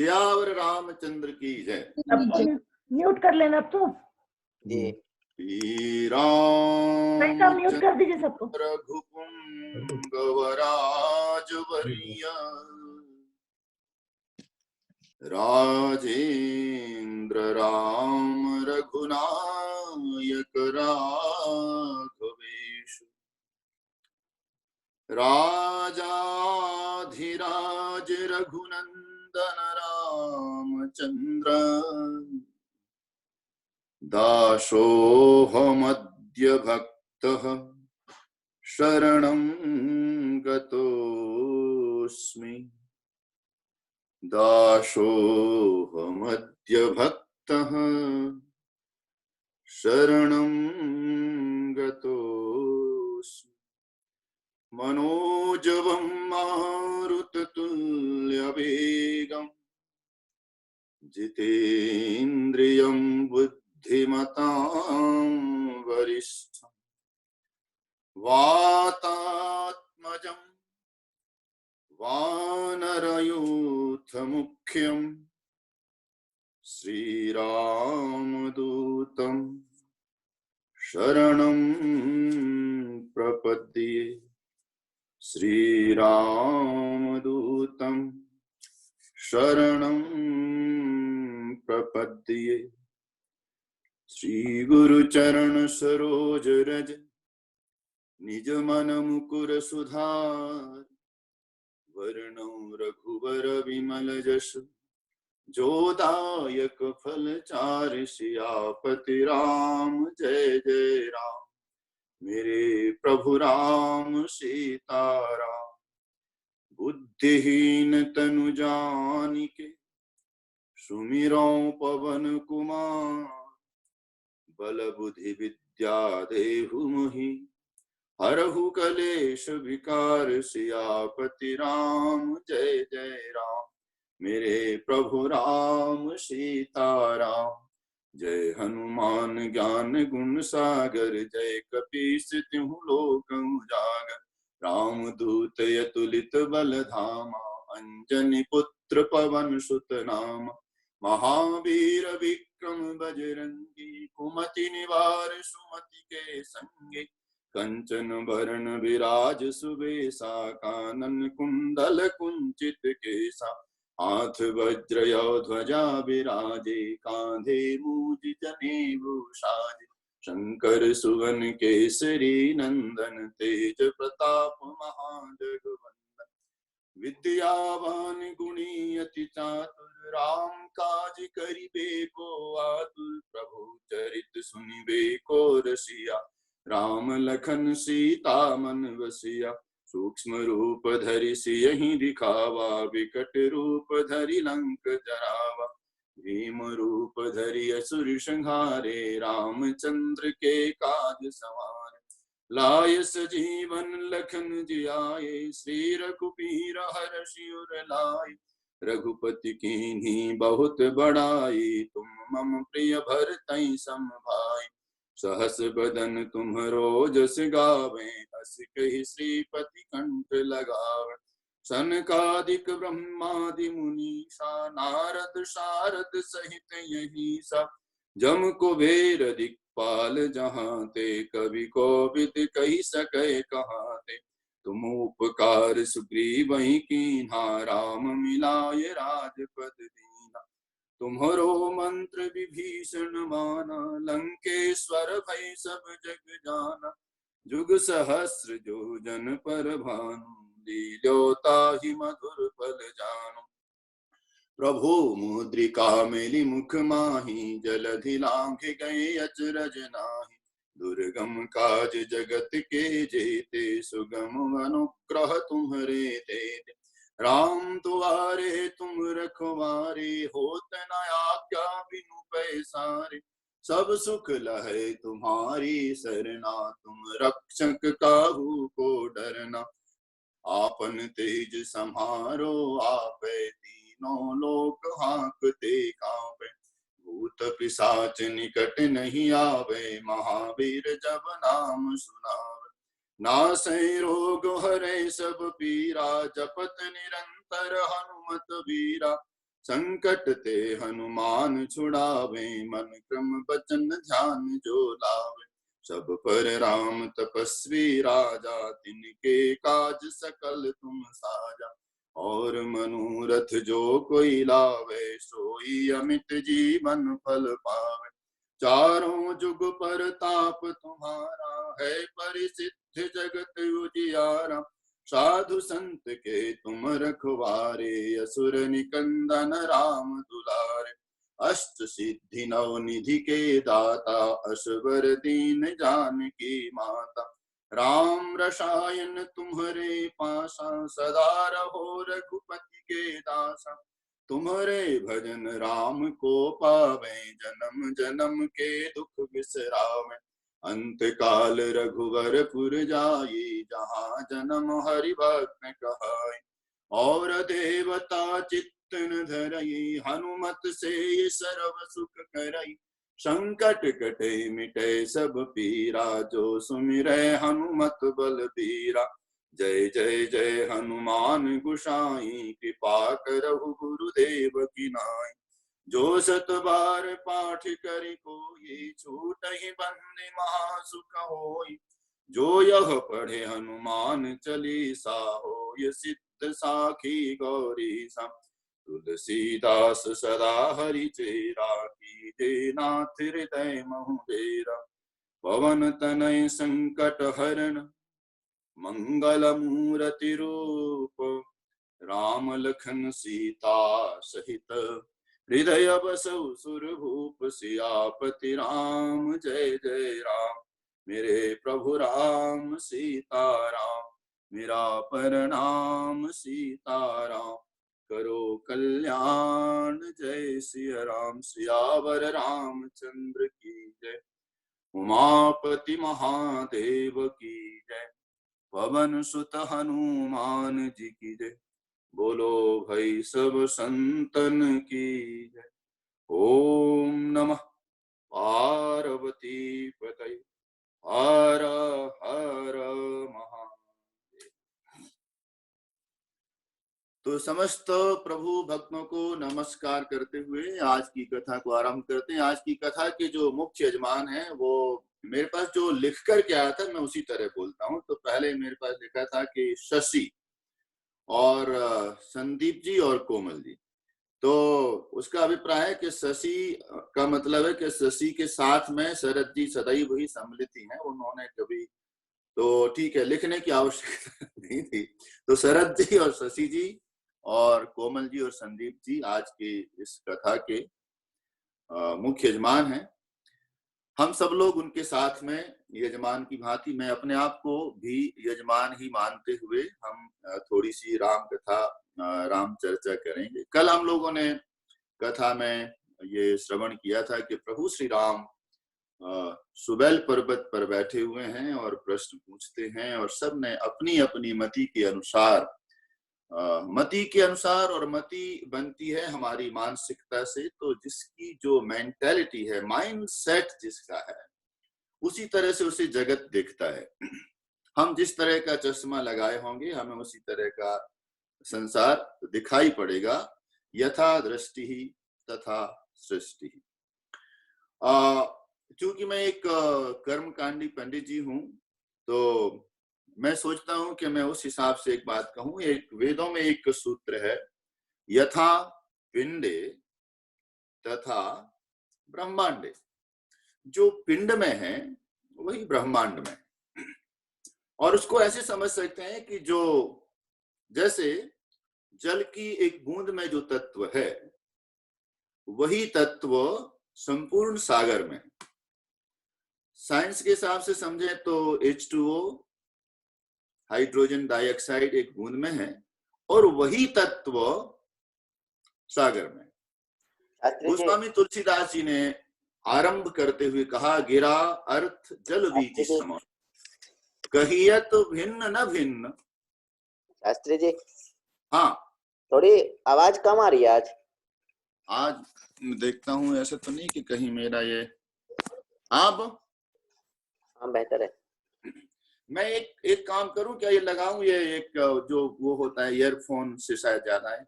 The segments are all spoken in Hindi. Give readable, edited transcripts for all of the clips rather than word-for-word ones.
सियावर रामचंद्र की जय। सबको म्यूट कर लेना तो राम म्यूट कर दीजिए सबको। रघुपुंगवराज वरिया राजेंद्र राम रघुनायक राघवेश राजाधिराज रघुनंदन रामचंद्र दासोऽहमद्य भक्तः शरणं गतोऽस्मि। दासोऽहमद्य भक्तः शरणं गतोऽस्मि। मनोजवं मारुततुल्यवेगं जितेन्द्रियं बुद्धिमतां वरिष्ठं वातात्मजं वानरयूथमुख्यं श्रीरामदूतं शरणं प्रपद्ये। श्रीरामदूतं शरणं प्रपद्ये। श्रीगुरुचरण सरोज रज निज मन मुकुर सुधार वर्णो रघुवर विमल जस जोदायक फल चार। सियापति राम जय जय राम, मेरे प्रभु राम सीताराम। बुद्धिहीन तनु जानिके सुमिरो पवन कुमार। बल बुद्धि विद्या देहु मोहि हरहु कलेश विकार। सियापति राम जय जय राम, मेरे प्रभु राम सीताराम। जय हनुमान ज्ञान गुण सागर, जय कपीस तिहु लोक उजागर। राम दूत अतुलित बल धामा, अंजनी पुत्र पवन सुत नामा। महावीर विक्रम बजरंगी, कुमति निवार सुमति के संगे। कंचन बरन विराज सुबेसा, कानन कुंडल कुंचित केसा। हाथ वज्र ध्वजा विराजे, कांधे मूज जनेऊ साजे। शंकर सुवन केसरी नंदन, तेज प्रताप महाजगवंदन। विद्यावान गुणी अति चातुर, राम काज करिबे को आतुर। प्रभु चरित सुनिबे को रसिया, राम लखन सीता मन बसिया। सूक्ष्म रूप धरि सियहि दिखावा, विकट रूप धरि लंक जरावा। भीम रूप धरि असुर संहारे, रामचंद्र के काज सवारे। लाय सजीवन लखन जियाए, श्री रघुबीर हरषि उर लाए। रघुपति कीन्ही बहुत बड़ाई, तुम मम प्रिय भरतहि सम भाई। सहस बदन तुम्हरो जस गावें, हस कहि श्रीपति कंठ लगावें। सनकादिक ब्रह्मादि मुनीसा, नारद शारद सहित यहीसा। जम कुबेर दिक्पाल जहाँ ते, कवि कोविद कहि सकै कहाँ ते। तुम उपकार सुग्रीवहि कीन्हा, राम मिलाय राजपद दीन्हा। तुम्हरो मंत्र विभीषण माना, लंकेश्वर भय सब जग जाना। जुग सहस्र जो जन पर भानु, लील्यो ताहि मधुर फल जानु। प्रभु मुद्रिका मेलि मुख माहि, जलधि लांघि गए अचरज नाहि। दुर्गम काज जगत के जेते, सुगम अनुग्रह तुम्हरे तेते। राम दुआरे तुम रखवारे, होत न आज्ञा बिनु पैसारे। सब सुख लहै तुम्हारी सरना, तुम रक्षक काहू को डरना। आपन तेज सम्हारो आपै, तीनों लोक हांकते कांपे। भूत पिशाच निकट नहीं आवे, महावीर जब नाम सुनावे। नासै रोग हरै सब पीरा, जपत निरंतर हनुमत वीरा। संकट ते हनुमान छुड़ावे, मन क्रम बचन ध्यान जो लावे। सब पर राम तपस्वी राजा, तिनके काज सकल तुम साजा। और मनोरथ जो कोई लावे, सोई अमित जीवन फल पावे। चारों जुग पर ताप तुम्हारा, है परिसिद्ध जगत उजियारा। साधु संत के तुम रखवारे, असुर निकंदन राम दुलारे। अष्ट सिद्धि नव निधि के दाता, असवर दीन जानकी माता। राम रसायन तुम्हारे पासा, सदा रहो रघुपति के दासा। तुम्हारे भजन राम को पावे, जन्म जन्म के दुख बिसरावे। अंत काल रघुवर पुर जाई, जहाँ जन्म हरि भक्त कहाई। और देवता चित्तन धरई, हनुमत से सर्व सुख करई। संकट कटे मिटे सब पीरा, जो सुमिरै हनुमत बल बीरा। जय जय जय हनुमान गुसाई, कृपा करहु गुरुदेव की नाई। जो सत बार पाठ करि कोई, छूटहि बंदी महासुख होई। जो यह पढ़े हनुमान चालीसा, होय सिद्ध साखी गौरी सा। तुलसीदास सदा हरि चेरा, कीजे नाथ हृदय महु डेरा। पवन तनय संकट हरण, मंगल मूर्ति रूप। राम लखन सीता सहित, हृदय बसउ सुरभूप। सियापति राम जय जय राम, मेरे प्रभु राम सीताराम। मेरा प्रणाम सीताराम, करो कल्याण जय सिया राम। सियावर रामचंद्र की जय, उमापति महादेव की जय। पवन सुत हनुमान जी की जय, बोलो भाई सब संतन की जय। ओम नमः पार्वती पतये, हर हर महादेव। तो समस्त प्रभु भक्तों को नमस्कार करते हुए आज की कथा को आरंभ करते हैं। आज की कथा के जो मुख्य यजमान हैं, वो मेरे पास जो लिख कर के आया था, मैं उसी तरह बोलता हूँ। तो पहले मेरे पास लिखा था कि शशि और संदीप जी और कोमल जी। तो उसका अभिप्राय है कि शशि का मतलब है कि शशि के साथ में शरद जी सदैव ही सम्मिलित ही हैं। उन्होंने कभी, तो ठीक है, लिखने की आवश्यकता नहीं थी। तो शरद जी और शशि जी और कोमल जी और संदीप जी आज के इस कथा के मुख्य यजमान हैं। हम सब लोग उनके साथ में यजमान की भांति, मैं अपने आप को भी यजमान ही मानते हुए हम थोड़ी सी राम कथा, राम चर्चा करेंगे। कल हम लोगों ने कथा में ये श्रवण किया था कि प्रभु श्री राम सुबेल पर्वत पर बैठे हुए हैं और प्रश्न पूछते हैं, और सब ने अपनी अपनी मति के अनुसार, और मति बनती है हमारी मानसिकता से। तो जिसकी जो मेंटालिटी है, माइंड सेट जिसका है, उसी तरह से उसे जगत दिखता है। हम जिस तरह का चश्मा लगाए होंगे, हमें उसी तरह का संसार दिखाई पड़ेगा। यथा दृष्टि ही तथा सृष्टि। चूंकि मैं एक कर्मकांडी पंडित जी हूं, तो मैं सोचता हूं कि मैं उस हिसाब से एक बात कहूं। एक वेदों में एक सूत्र है, यथा पिंडे तथा ब्रह्मांडे। जो पिंड में है वही ब्रह्मांड में। और उसको ऐसे समझ सकते हैं कि जो जैसे जल की एक बूंद में जो तत्व है, वही तत्व संपूर्ण सागर में। साइंस के हिसाब से समझे तो H2O, हाइड्रोजन डाइऑक्साइड, एक बूंद में है, और वही तत्व सागर में। गोस्वामी तुलसीदास जी ने आरंभ करते हुए कहा, गिरा अर्थ जल बीच सम, कहियत भिन्न न भिन्न। शास्त्री जी, हाँ, थोड़ी आवाज कम आ रही है आज देखता हूँ। ऐसा तो नहीं कि कहीं मेरा ये, अब हाँ बेहतर है। मैं एक काम करूं क्या, ये लगाऊं, ये एक जो वो होता है ईयरफोन से शायद ज्यादा है।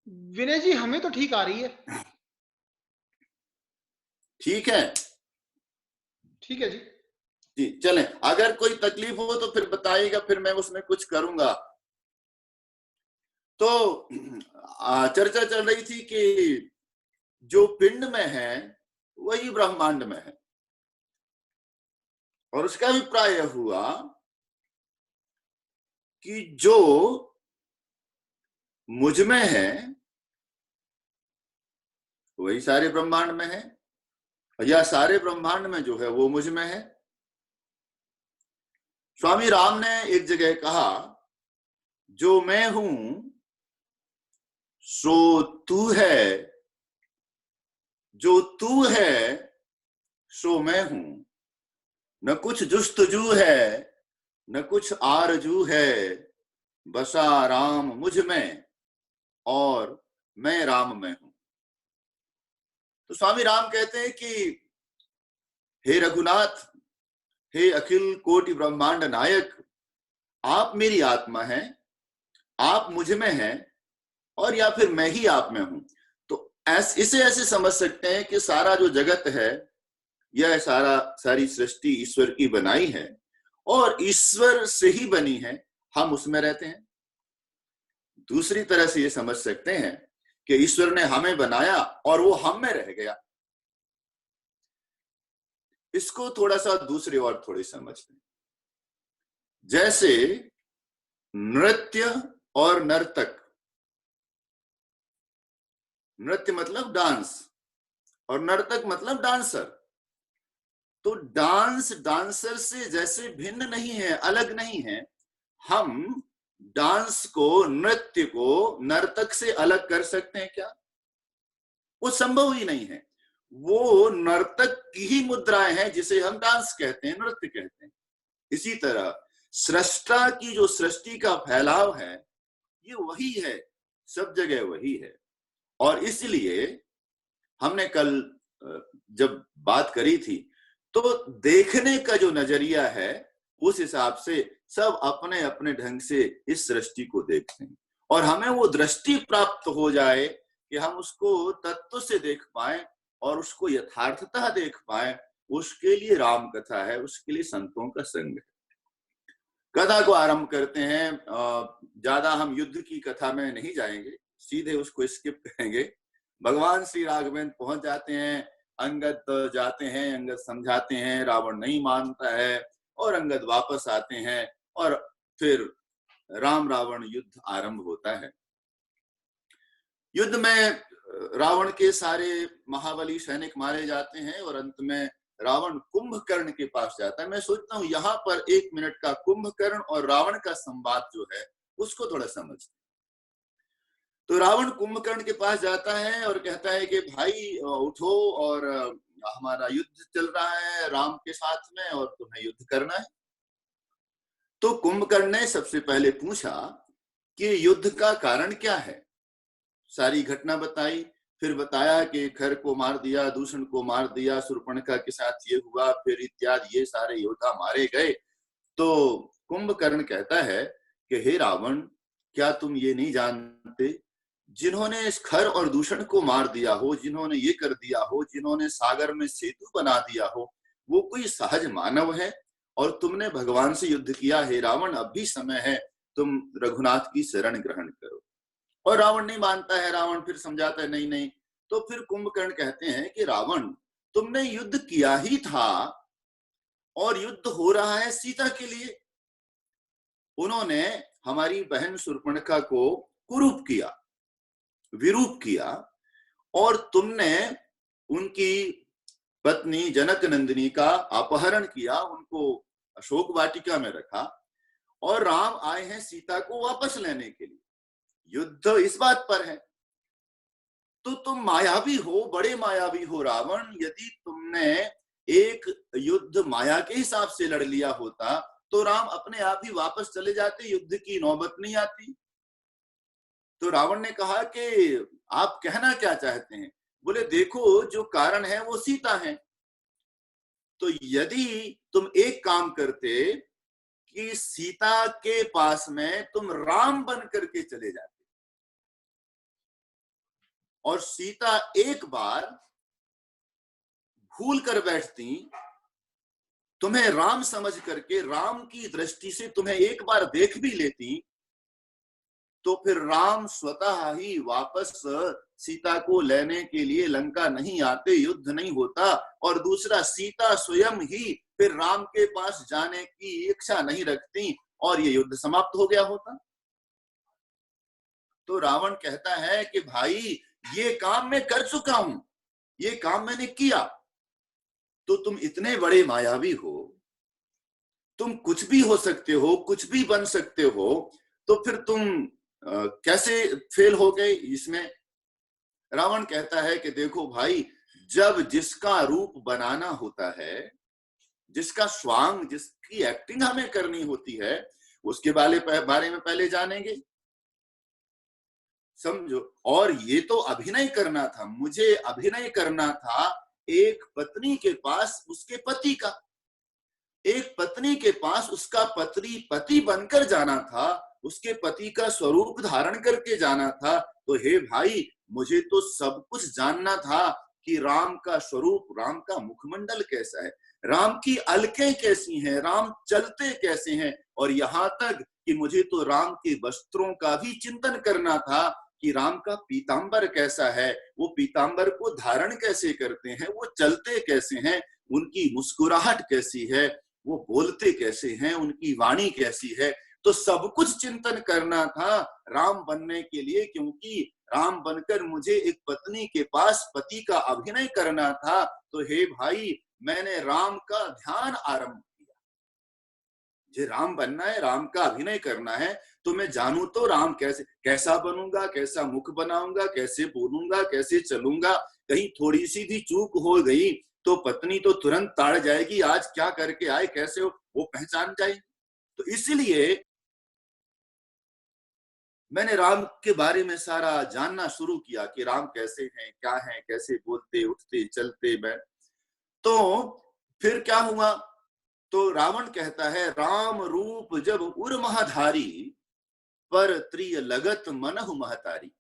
विनय जी हमें तो ठीक आ रही है। ठीक है ठीक है जी। जी, चलें। अगर कोई तकलीफ हो तो फिर बताइएगा, फिर मैं उसमें कुछ करूंगा। तो चर्चा चल रही थी कि जो पिंड में है वही ब्रह्मांड में है, और उसका अभिप्राय यह हुआ कि जो मुझ में है वही सारे ब्रह्मांड में है, या सारे ब्रह्मांड में जो है वो मुझ में है। स्वामी राम ने एक जगह कहा, जो मैं हूं सो तू है, जो तू है सो मैं हूं, न कुछ जुस्तजू है न कुछ आरजू है, बसा राम मुझ में और मैं राम में हूं। तो स्वामी राम कहते हैं कि हे रघुनाथ, हे अखिल कोटि ब्रह्मांड नायक, आप मेरी आत्मा हैं, आप मुझ में हैं, और या फिर मैं ही आप में हूं। तो इसे ऐसे समझ सकते हैं कि सारा जो जगत है, यह सारी सृष्टि ईश्वर की बनाई है, और ईश्वर से ही बनी है, हम उसमें रहते हैं। दूसरी तरह से ये समझ सकते हैं कि ईश्वर ने हमें बनाया और वो हम में रह गया। इसको थोड़ा सा दूसरी ओर थोड़ी समझते हैं। जैसे नृत्य और नर्तक, नृत्य मतलब डांस और नर्तक मतलब डांसर। तो डांस डांसर से जैसे भिन्न नहीं है, अलग नहीं है, हम डांस को, नृत्य को नर्तक से अलग कर सकते हैं क्या? वो संभव ही नहीं है। वो नर्तक की ही मुद्राएं हैं जिसे हम डांस कहते हैं, नृत्य कहते हैं। इसी तरह सृष्टा की जो सृष्टि का फैलाव है, ये वही है, सब जगह वही है। और इसलिए हमने कल जब बात करी थी, तो देखने का जो नजरिया है, उस हिसाब से सब अपने अपने ढंग से इस सृष्टि को देखते हैं, और हमें वो दृष्टि प्राप्त हो जाए कि हम उसको तत्व से देख पाए और उसको यथार्थतः देख पाए। उसके लिए राम कथा है, उसके लिए संतों का संग है। कथा को आरंभ करते हैं। ज्यादा हम युद्ध की कथा में नहीं जाएंगे, सीधे उसको स्किप करेंगे। भगवान श्री राघवेंद्र पहुंच जाते हैं, अंगद जाते हैं, अंगद समझाते हैं, रावण नहीं मानता है, और अंगद वापस आते हैं, और फिर राम रावण युद्ध आरंभ होता है। युद्ध में रावण के सारे महाबली सैनिक मारे जाते हैं, और अंत में रावण कुंभकर्ण के पास जाता है। मैं सोचता हूं यहां पर 1 मिनट का कुंभकर्ण और रावण का संवाद जो है उसको थोड़ा समझते। तो रावण कुंभकर्ण के पास जाता है और कहता है कि भाई उठो, और हमारा युद्ध चल रहा है राम के साथ में, और तुम्हें युद्ध करना है। तो कुंभकर्ण ने सबसे पहले पूछा कि युद्ध का कारण क्या है। सारी घटना बताई, फिर बताया कि खर को मार दिया, दूषण को मार दिया, शूर्पणखा के साथ ये हुआ, फिर इत्यादि, ये सारे योद्धा मारे गए। तो कुंभकर्ण कहता है कि हे रावण, क्या तुम ये नहीं जानते, जिन्होंने इस खर और दूषण को मार दिया हो, जिन्होंने ये कर दिया हो, जिन्होंने सागर में सेतु बना दिया हो, वो कोई सहज मानव है? और तुमने भगवान से युद्ध किया। हे रावण, अब भी समय है, तुम रघुनाथ की शरण ग्रहण करो। और रावण नहीं मानता है। रावण फिर समझाता है, नहीं नहीं। तो फिर कुंभकर्ण कहते हैं कि रावण, तुमने युद्ध किया ही था, और युद्ध हो रहा है सीता के लिए। उन्होंने हमारी बहन शूर्पणखा को कुरूप किया, विरूप किया, और तुमने उनकी पत्नी जनक नंदिनी का अपहरण किया, उनको अशोक वाटिका में रखा, और राम आए हैं सीता को वापस लेने के लिए। युद्ध इस बात पर है। तो तुम मायावी हो, बड़े मायावी हो रावण। यदि तुमने एक युद्ध माया के हिसाब से लड़ लिया होता तो राम अपने आप ही वापस चले जाते, युद्ध की नौबत नहीं आती। तो रावण ने कहा कि आप कहना क्या चाहते हैं? बोले, देखो, जो कारण है वो सीता है। तो यदि तुम एक काम करते कि सीता के पास में तुम राम बन करके चले जाते, और सीता एक बार भूल कर बैठती, तुम्हें राम समझ करके राम की दृष्टि से तुम्हें एक बार देख भी लेती, तो फिर राम स्वतः ही वापस सीता को लेने के लिए लंका नहीं आते, युद्ध नहीं होता। और दूसरा, सीता स्वयं ही फिर राम के पास जाने की इच्छा नहीं रखती और ये युद्ध समाप्त हो गया होता। तो रावण कहता है कि भाई ये काम मैं कर चुका हूं, ये काम मैंने किया, तो तुम इतने बड़े मायावी हो, तुम कुछ भी हो सकते हो, कुछ भी बन सकते हो, तो फिर तुम कैसे फेल हो गए इसमें? रावण कहता है कि देखो भाई, जब जिसका रूप बनाना होता है, जिसका स्वांग, जिसकी एक्टिंग हमें करनी होती है, उसके बारे में पहले जानेंगे, समझो। और ये तो अभिनय करना था, मुझे अभिनय करना था एक पत्नी के पास उसके पति का, एक पत्नी के पास उसका पति बनकर जाना था, उसके पति का स्वरूप धारण करके जाना था। तो हे भाई, मुझे तो सब कुछ जानना था कि राम का स्वरूप, राम का मुखमंडल कैसा है, राम की अलकें कैसी हैं, राम चलते कैसे हैं, और यहाँ तक कि मुझे तो राम के वस्त्रों का भी चिंतन करना था कि राम का पीतांबर कैसा है, वो पीतांबर को धारण कैसे करते हैं, वो चलते कैसे हैं, उनकी मुस्कुराहट कैसी है, वो बोलते कैसे हैं, उनकी वाणी कैसी है। तो सब कुछ चिंतन करना था राम बनने के लिए, क्योंकि राम बनकर मुझे एक पत्नी के पास पति का अभिनय करना था। तो हे भाई, मैंने राम का ध्यान आरंभ किया, जे राम बनना है, राम का अभिनय करना है, तो मैं जानू तो राम कैसा बनूंगा, कैसा मुख बनाऊंगा, कैसे बोलूंगा, कैसे चलूंगा। कहीं थोड़ी सी भी चूक हो गई तो पत्नी तो तुरंत ताड़ जाएगी, आज क्या करके आए, कैसे हो, वो पहचान जाएगी। तो इसलिए मैंने राम के बारे में सारा जानना शुरू किया कि राम कैसे हैं, क्या हैं, कैसे बोलते, उठते, चलते। मैं तो फिर क्या हुआ, तो रावण कहता है, राम रूप जब उर महाधारी, पर त्रिय लगत मनहु महतारी।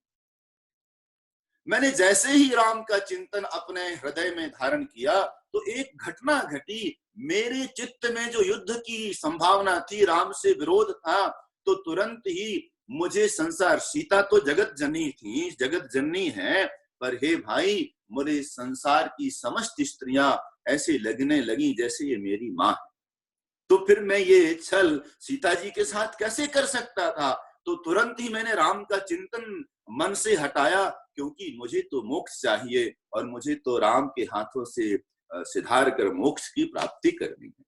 मैंने जैसे ही राम का चिंतन अपने हृदय में धारण किया, तो एक घटना घटी। मेरे चित्त में जो युद्ध की संभावना थी, राम से विरोध था, तो तुरंत ही मुझे संसार, सीता तो जगत जननी थी, जगत जननी है, पर हे भाई, मुझे संसार की समस्त स्त्रियां ऐसे लगने लगी जैसे ये मेरी माँ है। तो फिर मैं ये छल सीता जी के साथ कैसे कर सकता था? तो तुरंत ही मैंने राम का चिंतन मन से हटाया, क्योंकि मुझे तो मोक्ष चाहिए और मुझे तो राम के हाथों से सिधार कर मोक्ष की प्राप्ति करनी है।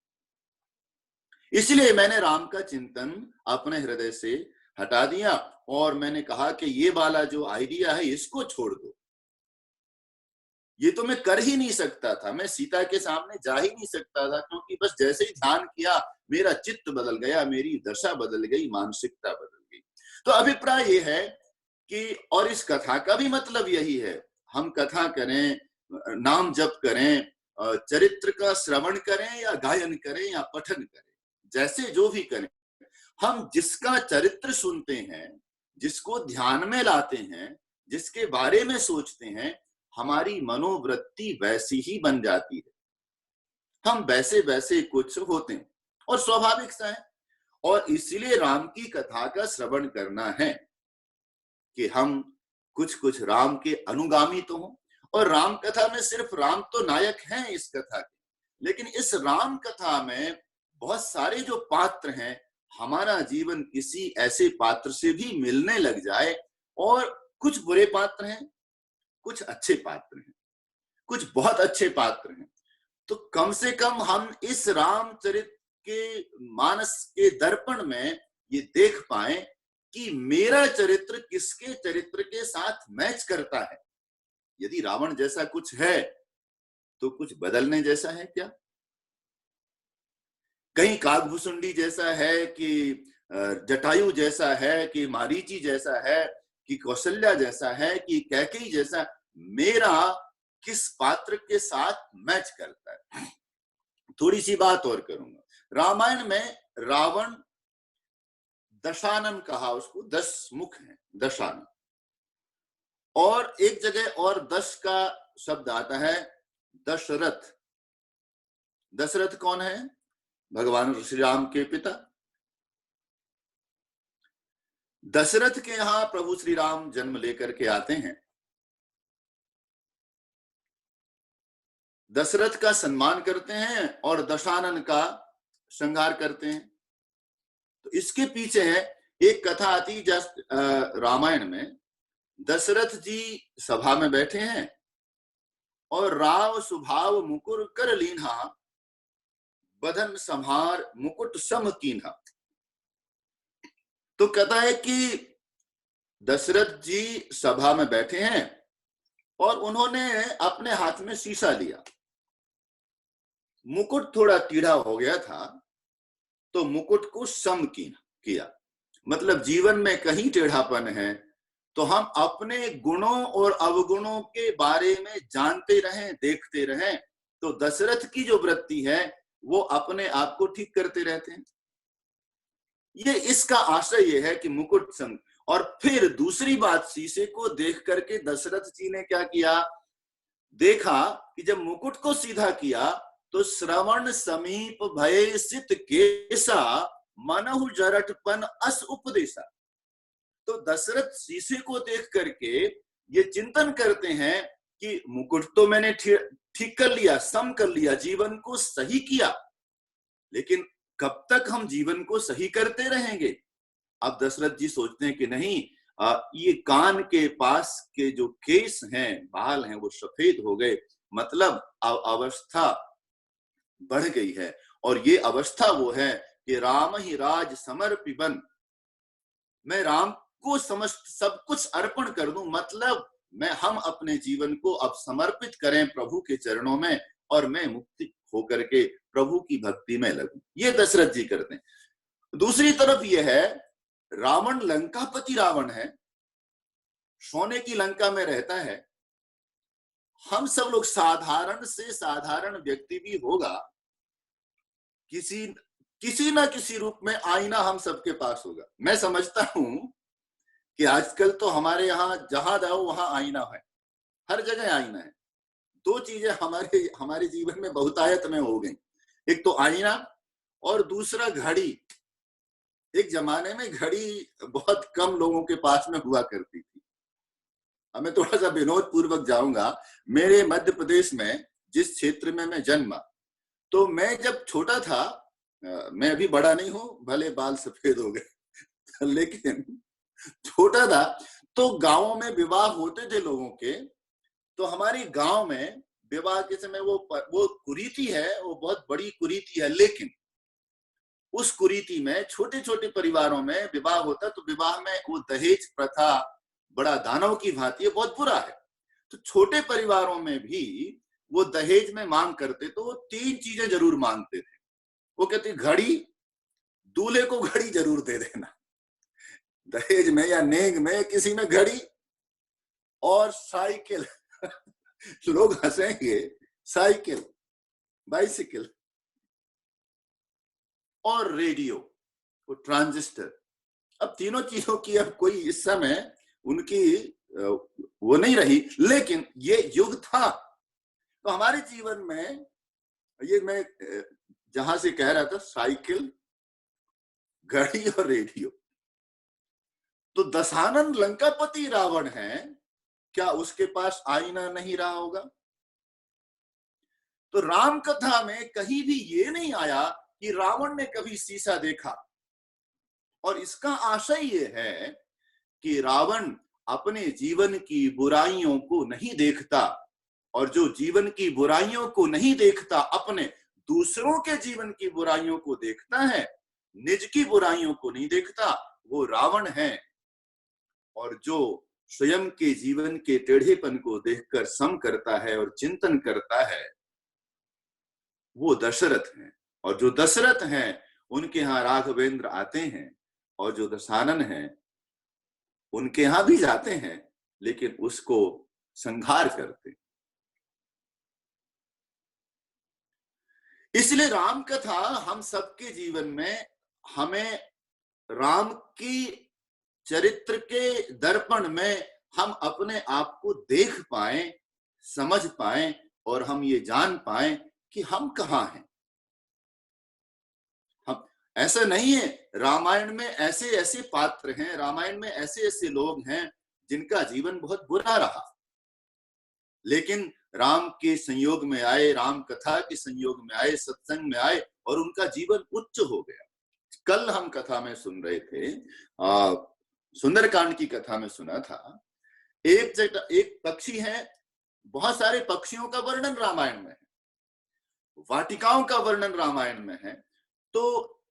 इसलिए मैंने राम का चिंतन अपने हृदय से हटा दिया और मैंने कहा कि ये वाला जो आइडिया है, इसको छोड़ दो, ये तो मैं कर ही नहीं सकता था, मैं सीता के सामने जा ही नहीं सकता था, क्योंकि बस जैसे ही ध्यान किया, मेरा चित्त बदल गया, मेरी दशा बदल गई, मानसिकता बदल गई। तो अभिप्राय ये है कि, और इस कथा का भी मतलब यही है, हम कथा करें, नाम जप करें, चरित्र का श्रवण करें या गायन करें या पठन करें, जैसे जो भी करें, हम जिसका चरित्र सुनते हैं, जिसको ध्यान में लाते हैं, जिसके बारे में सोचते हैं, हमारी मनोवृत्ति वैसी ही बन जाती है, हम वैसे वैसे कुछ होते हैं और स्वाभाविक सा है। और इसलिए राम की कथा का श्रवण करना है कि हम कुछ कुछ राम के अनुगामी तो हों। और राम कथा में सिर्फ राम तो नायक हैं इस कथा के, लेकिन इस राम कथा में बहुत सारे जो पात्र हैं, हमारा जीवन किसी ऐसे पात्र से भी मिलने लग जाए, और कुछ बुरे पात्र हैं, कुछ अच्छे पात्र हैं, कुछ बहुत अच्छे पात्र हैं, तो कम से कम हम इस रामचरित के मानस के दर्पण में ये देख पाए कि मेरा चरित्र किसके चरित्र के साथ मैच करता है। यदि रावण जैसा कुछ है तो कुछ बदलने जैसा है क्या? कहीं काकभूसुंडी जैसा है कि जटायु जैसा है कि मारीची जैसा है कि कौशल्या जैसा है कि कैकेयी जैसा, मेरा किस पात्र के साथ मैच करता है। थोड़ी सी बात और करूंगा। रामायण में रावण दशानन कहा उसको, 10 मुख हैं, दशानन। और एक जगह और 10 का शब्द आता है दशरथ। दशरथ कौन है? भगवान श्री राम के पिता। दशरथ के यहां प्रभु श्री राम जन्म लेकर के आते हैं। दशरथ का सम्मान करते हैं और दशानन का श्रृंगार करते हैं। तो इसके पीछे है एक कथा आती जस्ट रामायण में। दशरथ जी सभा में बैठे हैं और राव सुभाव मुकुर कर लीन्हा, बदन संहार मुकुट सम कीन्हा। तो कहता है कि दशरथ जी सभा में बैठे हैं और उन्होंने अपने हाथ में शीशा लिया। मुकुट थोड़ा टीढ़ा हो गया था तो मुकुट को सम किया। मतलब जीवन में कहीं टेढ़ापन है तो हम अपने गुणों और अवगुणों के बारे में जानते रहें, देखते रहें। तो दशरथ की जो वृत्ति है वो अपने आप को ठीक करते रहते हैं। ये इसका आशय ये है कि मुकुट सम। और फिर दूसरी बात, शीशे को देख करके दशरथ जी ने क्या किया, देखा कि जब मुकुट को सीधा किया तो श्रवण समीप भय सित केसा, मनहु जरठपन अस उपदेशा। तो दशरथ शीशे को देख करके ये चिंतन करते हैं कि मुकुट तो मैंने ठीक कर लिया, सम कर लिया, जीवन को सही किया, लेकिन कब तक हम जीवन को सही करते रहेंगे? अब दशरथ जी सोचते हैं कि नहीं, ये कान के पास के जो केस हैं, बाल हैं, वो सफेद हो गए, मतलब अवस्था बढ़ गई है। और ये अवस्था वो है कि राम ही राज समर्पिबन, मैं राम को समस्त सब कुछ अर्पण कर दूं। मतलब हम अपने जीवन को अब समर्पित करें प्रभु के चरणों में और मैं मुक्ति होकर के प्रभु की भक्ति में लगूं। ये दशरथ जी करते हैं। दूसरी तरफ ये है, रावण लंकापति रावण है, सोने की लंका में रहता है। हम सब लोग साधारण से साधारण व्यक्ति भी होगा, किसी ना किसी रूप में आईना हम सबके पास होगा। मैं समझता हूं कि आजकल तो हमारे यहाँ जहां जाओ वहां आईना है, हर जगह आईना है। दो चीजें हमारे जीवन में बहुतायत में हो गई, एक तो आईना और दूसरा घड़ी। एक जमाने में घड़ी बहुत कम लोगों के पास में हुआ करती थी। अब मैं थोड़ा सा विनोद पूर्वक जाऊंगा। मेरे मध्य प्रदेश में जिस क्षेत्र में मैं जन्मा, तो मैं जब छोटा था, मैं अभी बड़ा नहीं हूं, भले बाल सफेद हो गए लेकिन छोटा था तो गांवों में विवाह होते थे लोगों के। तो हमारी गांव में विवाह के समय वो कुरीति है, वो बहुत बड़ी कुरीति है, लेकिन उस कुरीति में छोटे छोटे परिवारों में विवाह होता, तो विवाह में वो दहेज प्रथा बड़ा दानव की भांति है, बहुत बुरा है। तो छोटे परिवारों में भी वो दहेज में मांग करते, तो वो 3 चीजें जरूर मांगते थे। वो कहते घड़ी, दूल्हे को घड़ी जरूर दे देना, दहेज में या नेग में किसी में घड़ी, और साइकिल लोग हंसेंगे, साइकिल, बाइसिकल, और रेडियो, वो ट्रांजिस्टर। अब तीनों चीजों की अब कोई इस समय उनकी वो नहीं रही, लेकिन ये युग था। तो हमारे जीवन में ये मैं जहां से कह रहा था, साइकिल, घड़ी और रेडियो। तो दशानन लंकापति रावण है, क्या उसके पास आईना नहीं रहा होगा? तो राम कथा में कहीं भी ये नहीं आया कि रावण ने कभी शीशा देखा। और इसका आशय ये है कि रावण अपने जीवन की बुराइयों को नहीं देखता, और जो जीवन की बुराइयों को नहीं देखता, अपने दूसरों के जीवन की बुराइयों को देखता है, निज की बुराइयों को नहीं देखता, वो रावण है। और जो स्वयं के जीवन के टेढ़ेपन को देखकर सम करता है और चिंतन करता है, वो दशरथ हैं। और जो दशरथ हैं उनके यहाँ राघवेंद्र आते हैं, और जो दशानन हैं उनके यहाँ भी जाते हैं, लेकिन उसको संहार करते। इसलिए राम कथा हम सबके जीवन में हमें राम की चरित्र के दर्पण में हम अपने आप को देख पाए, समझ पाए और हम ये जान पाए कि हम कहाँ हैं। हम ऐसा नहीं है, रामायण में ऐसे ऐसे पात्र हैं, रामायण में ऐसे ऐसे लोग हैं जिनका जीवन बहुत बुरा रहा, लेकिन राम के संयोग में आए, राम कथा के संयोग में आए, सत्संग में आए और उनका जीवन उच्च हो गया। कल हम कथा में सुन रहे थे, सुंदरकांड की कथा में सुना था, एक पक्षी है, बहुत सारे पक्षियों का वर्णन रामायण में है, वाटिकाओं का वर्णन रामायण में है, तो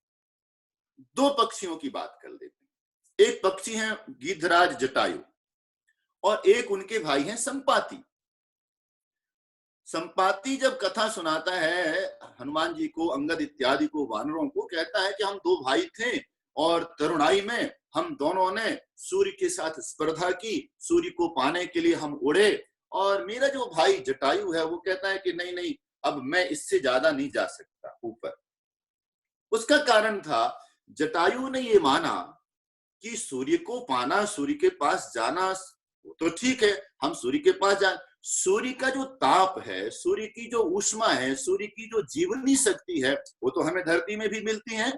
दो पक्षियों की बात कर लेते हैं। एक पक्षी है गिद्धराज जटायु और एक उनके भाई हैं संपाति। संपाति जब कथा सुनाता है हनुमान जी को, अंगद इत्यादि को, वानरों को, कहता है कि हम दो भाई थे और तरुणाई में हम दोनों ने सूर्य के साथ स्पर्धा की, सूर्य को पाने के लिए हम उड़े और मेरा जो भाई जटायु है वो कहता है कि नहीं नहीं, अब मैं इससे ज्यादा नहीं जा सकता ऊपर। उसका कारण था, जटायु ने ये माना कि सूर्य को पाना, सूर्य के पास जाना तो ठीक है, हम सूर्य के पास जा, सूर्य का जो ताप है, सूर्य की जो ऊष्मा है, सूर्य की जो जीवनी शक्ति है, वो तो हमें धरती में भी मिलती है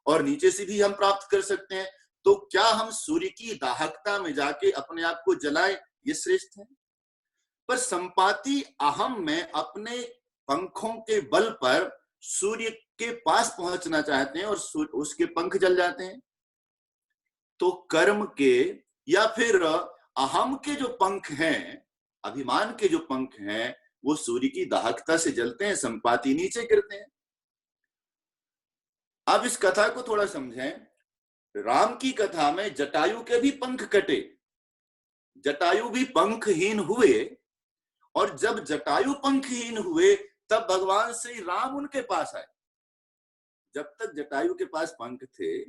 और नीचे से भी हम प्राप्त कर सकते हैं। तो क्या हम सूर्य की दाहकता में जाके अपने आप को जलाएं, ये श्रेष्ठ है। पर संपाति अहम में अपने पंखों के बल पर सूर्य के पास पहुंचना चाहते हैं और उसके पंख जल जाते हैं। तो कर्म के या फिर अहम के जो पंख हैं, अभिमान के जो पंख हैं, वो सूर्य की दाहकता से जलते हैं, संपाति नीचे गिरते हैं। अब इस कथा को थोड़ा समझें। राम की कथा में जटायु के भी पंख कटे, जटायु भी पंखहीन हुए और जब जटायु पंखहीन हुए तब भगवान श्री राम उनके पास आए। जब तक जटायु के पास पंख थे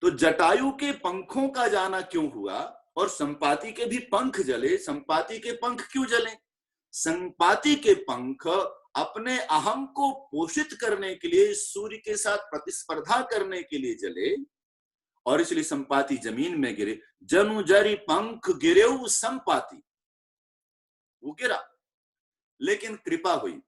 तो जटायु के पंखों का जाना क्यों हुआ और संपाति के भी पंख जले। संपाति के पंख क्यों जले? संपाति के पंख अपने अहम को पोषित करने के लिए, सूर्य के साथ प्रतिस्पर्धा करने के लिए जले और इसलिए संपाति जमीन में गिरे। जनु जरी पंख गिरे संपाति, वो गिरा लेकिन कृपा हुई।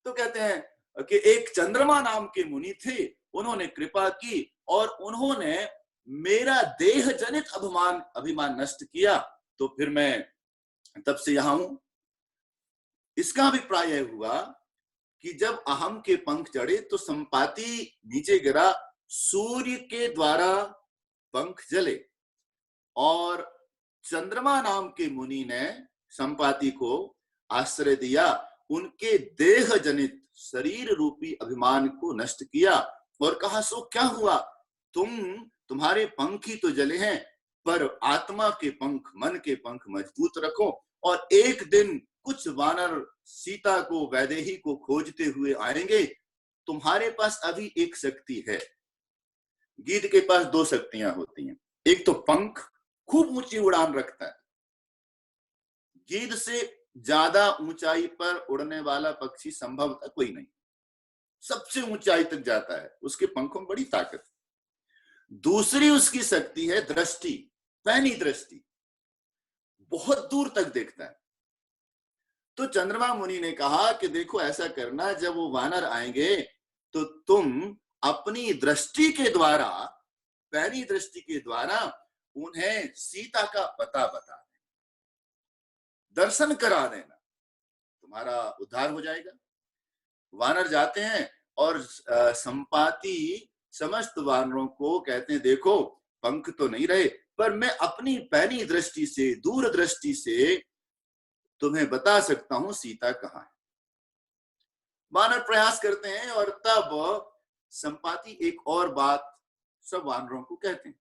तो कहते हैं कि एक चंद्रमा नाम के मुनि थे, उन्होंने कृपा की और उन्होंने मेरा देह जनित अभिमान नष्ट किया, तो फिर मैं तब से यहां हूं। इसका अभिप्राय यह हुआ कि जब अहम के पंख चढ़े तो संपाति नीचे गिरा, सूर्य के द्वारा पंख जले और चंद्रमा नाम के मुनि ने संपाति को आश्रय दिया, उनके देह जनित शरीर रूपी अभिमान को नष्ट किया और कहा, सो क्या हुआ, तुम्हारे पंख ही तो जले हैं, पर आत्मा के पंख, मन के पंख मजबूत रखो। और एक दिन कुछ वानर सीता को, वैदेही को खोजते हुए आएंगे। तुम्हारे पास अभी एक शक्ति है। गिद्ध के पास दो शक्तियां होती हैं, एक तो पंख, खूब ऊंची उड़ान रखता है। गिद्ध से ज्यादा ऊंचाई पर उड़ने वाला पक्षी संभवतः कोई नहीं, सबसे ऊंचाई तक जाता है, उसके पंखों में बड़ी ताकत। दूसरी उसकी शक्ति है दृष्टि, पैनी दृष्टि, बहुत दूर तक देखता है। तो चंद्रमा मुनि ने कहा कि देखो ऐसा करना, जब वो वानर आएंगे तो तुम अपनी दृष्टि के द्वारा, पैनी दृष्टि के द्वारा उन्हें सीता का पता बता देना, दर्शन करा देना, तुम्हारा उद्धार हो जाएगा। वानर जाते हैं और संपाति समस्त वानरों को कहते हैं, देखो पंख तो नहीं रहे, पर मैं अपनी पैनी दृष्टि से, दूर दृष्टि से तुम्हें बता सकता हूं सीता कहाँ है। वानर प्रयास करते हैं और तब संपाति एक और बात सब वानरों को कहते हैं,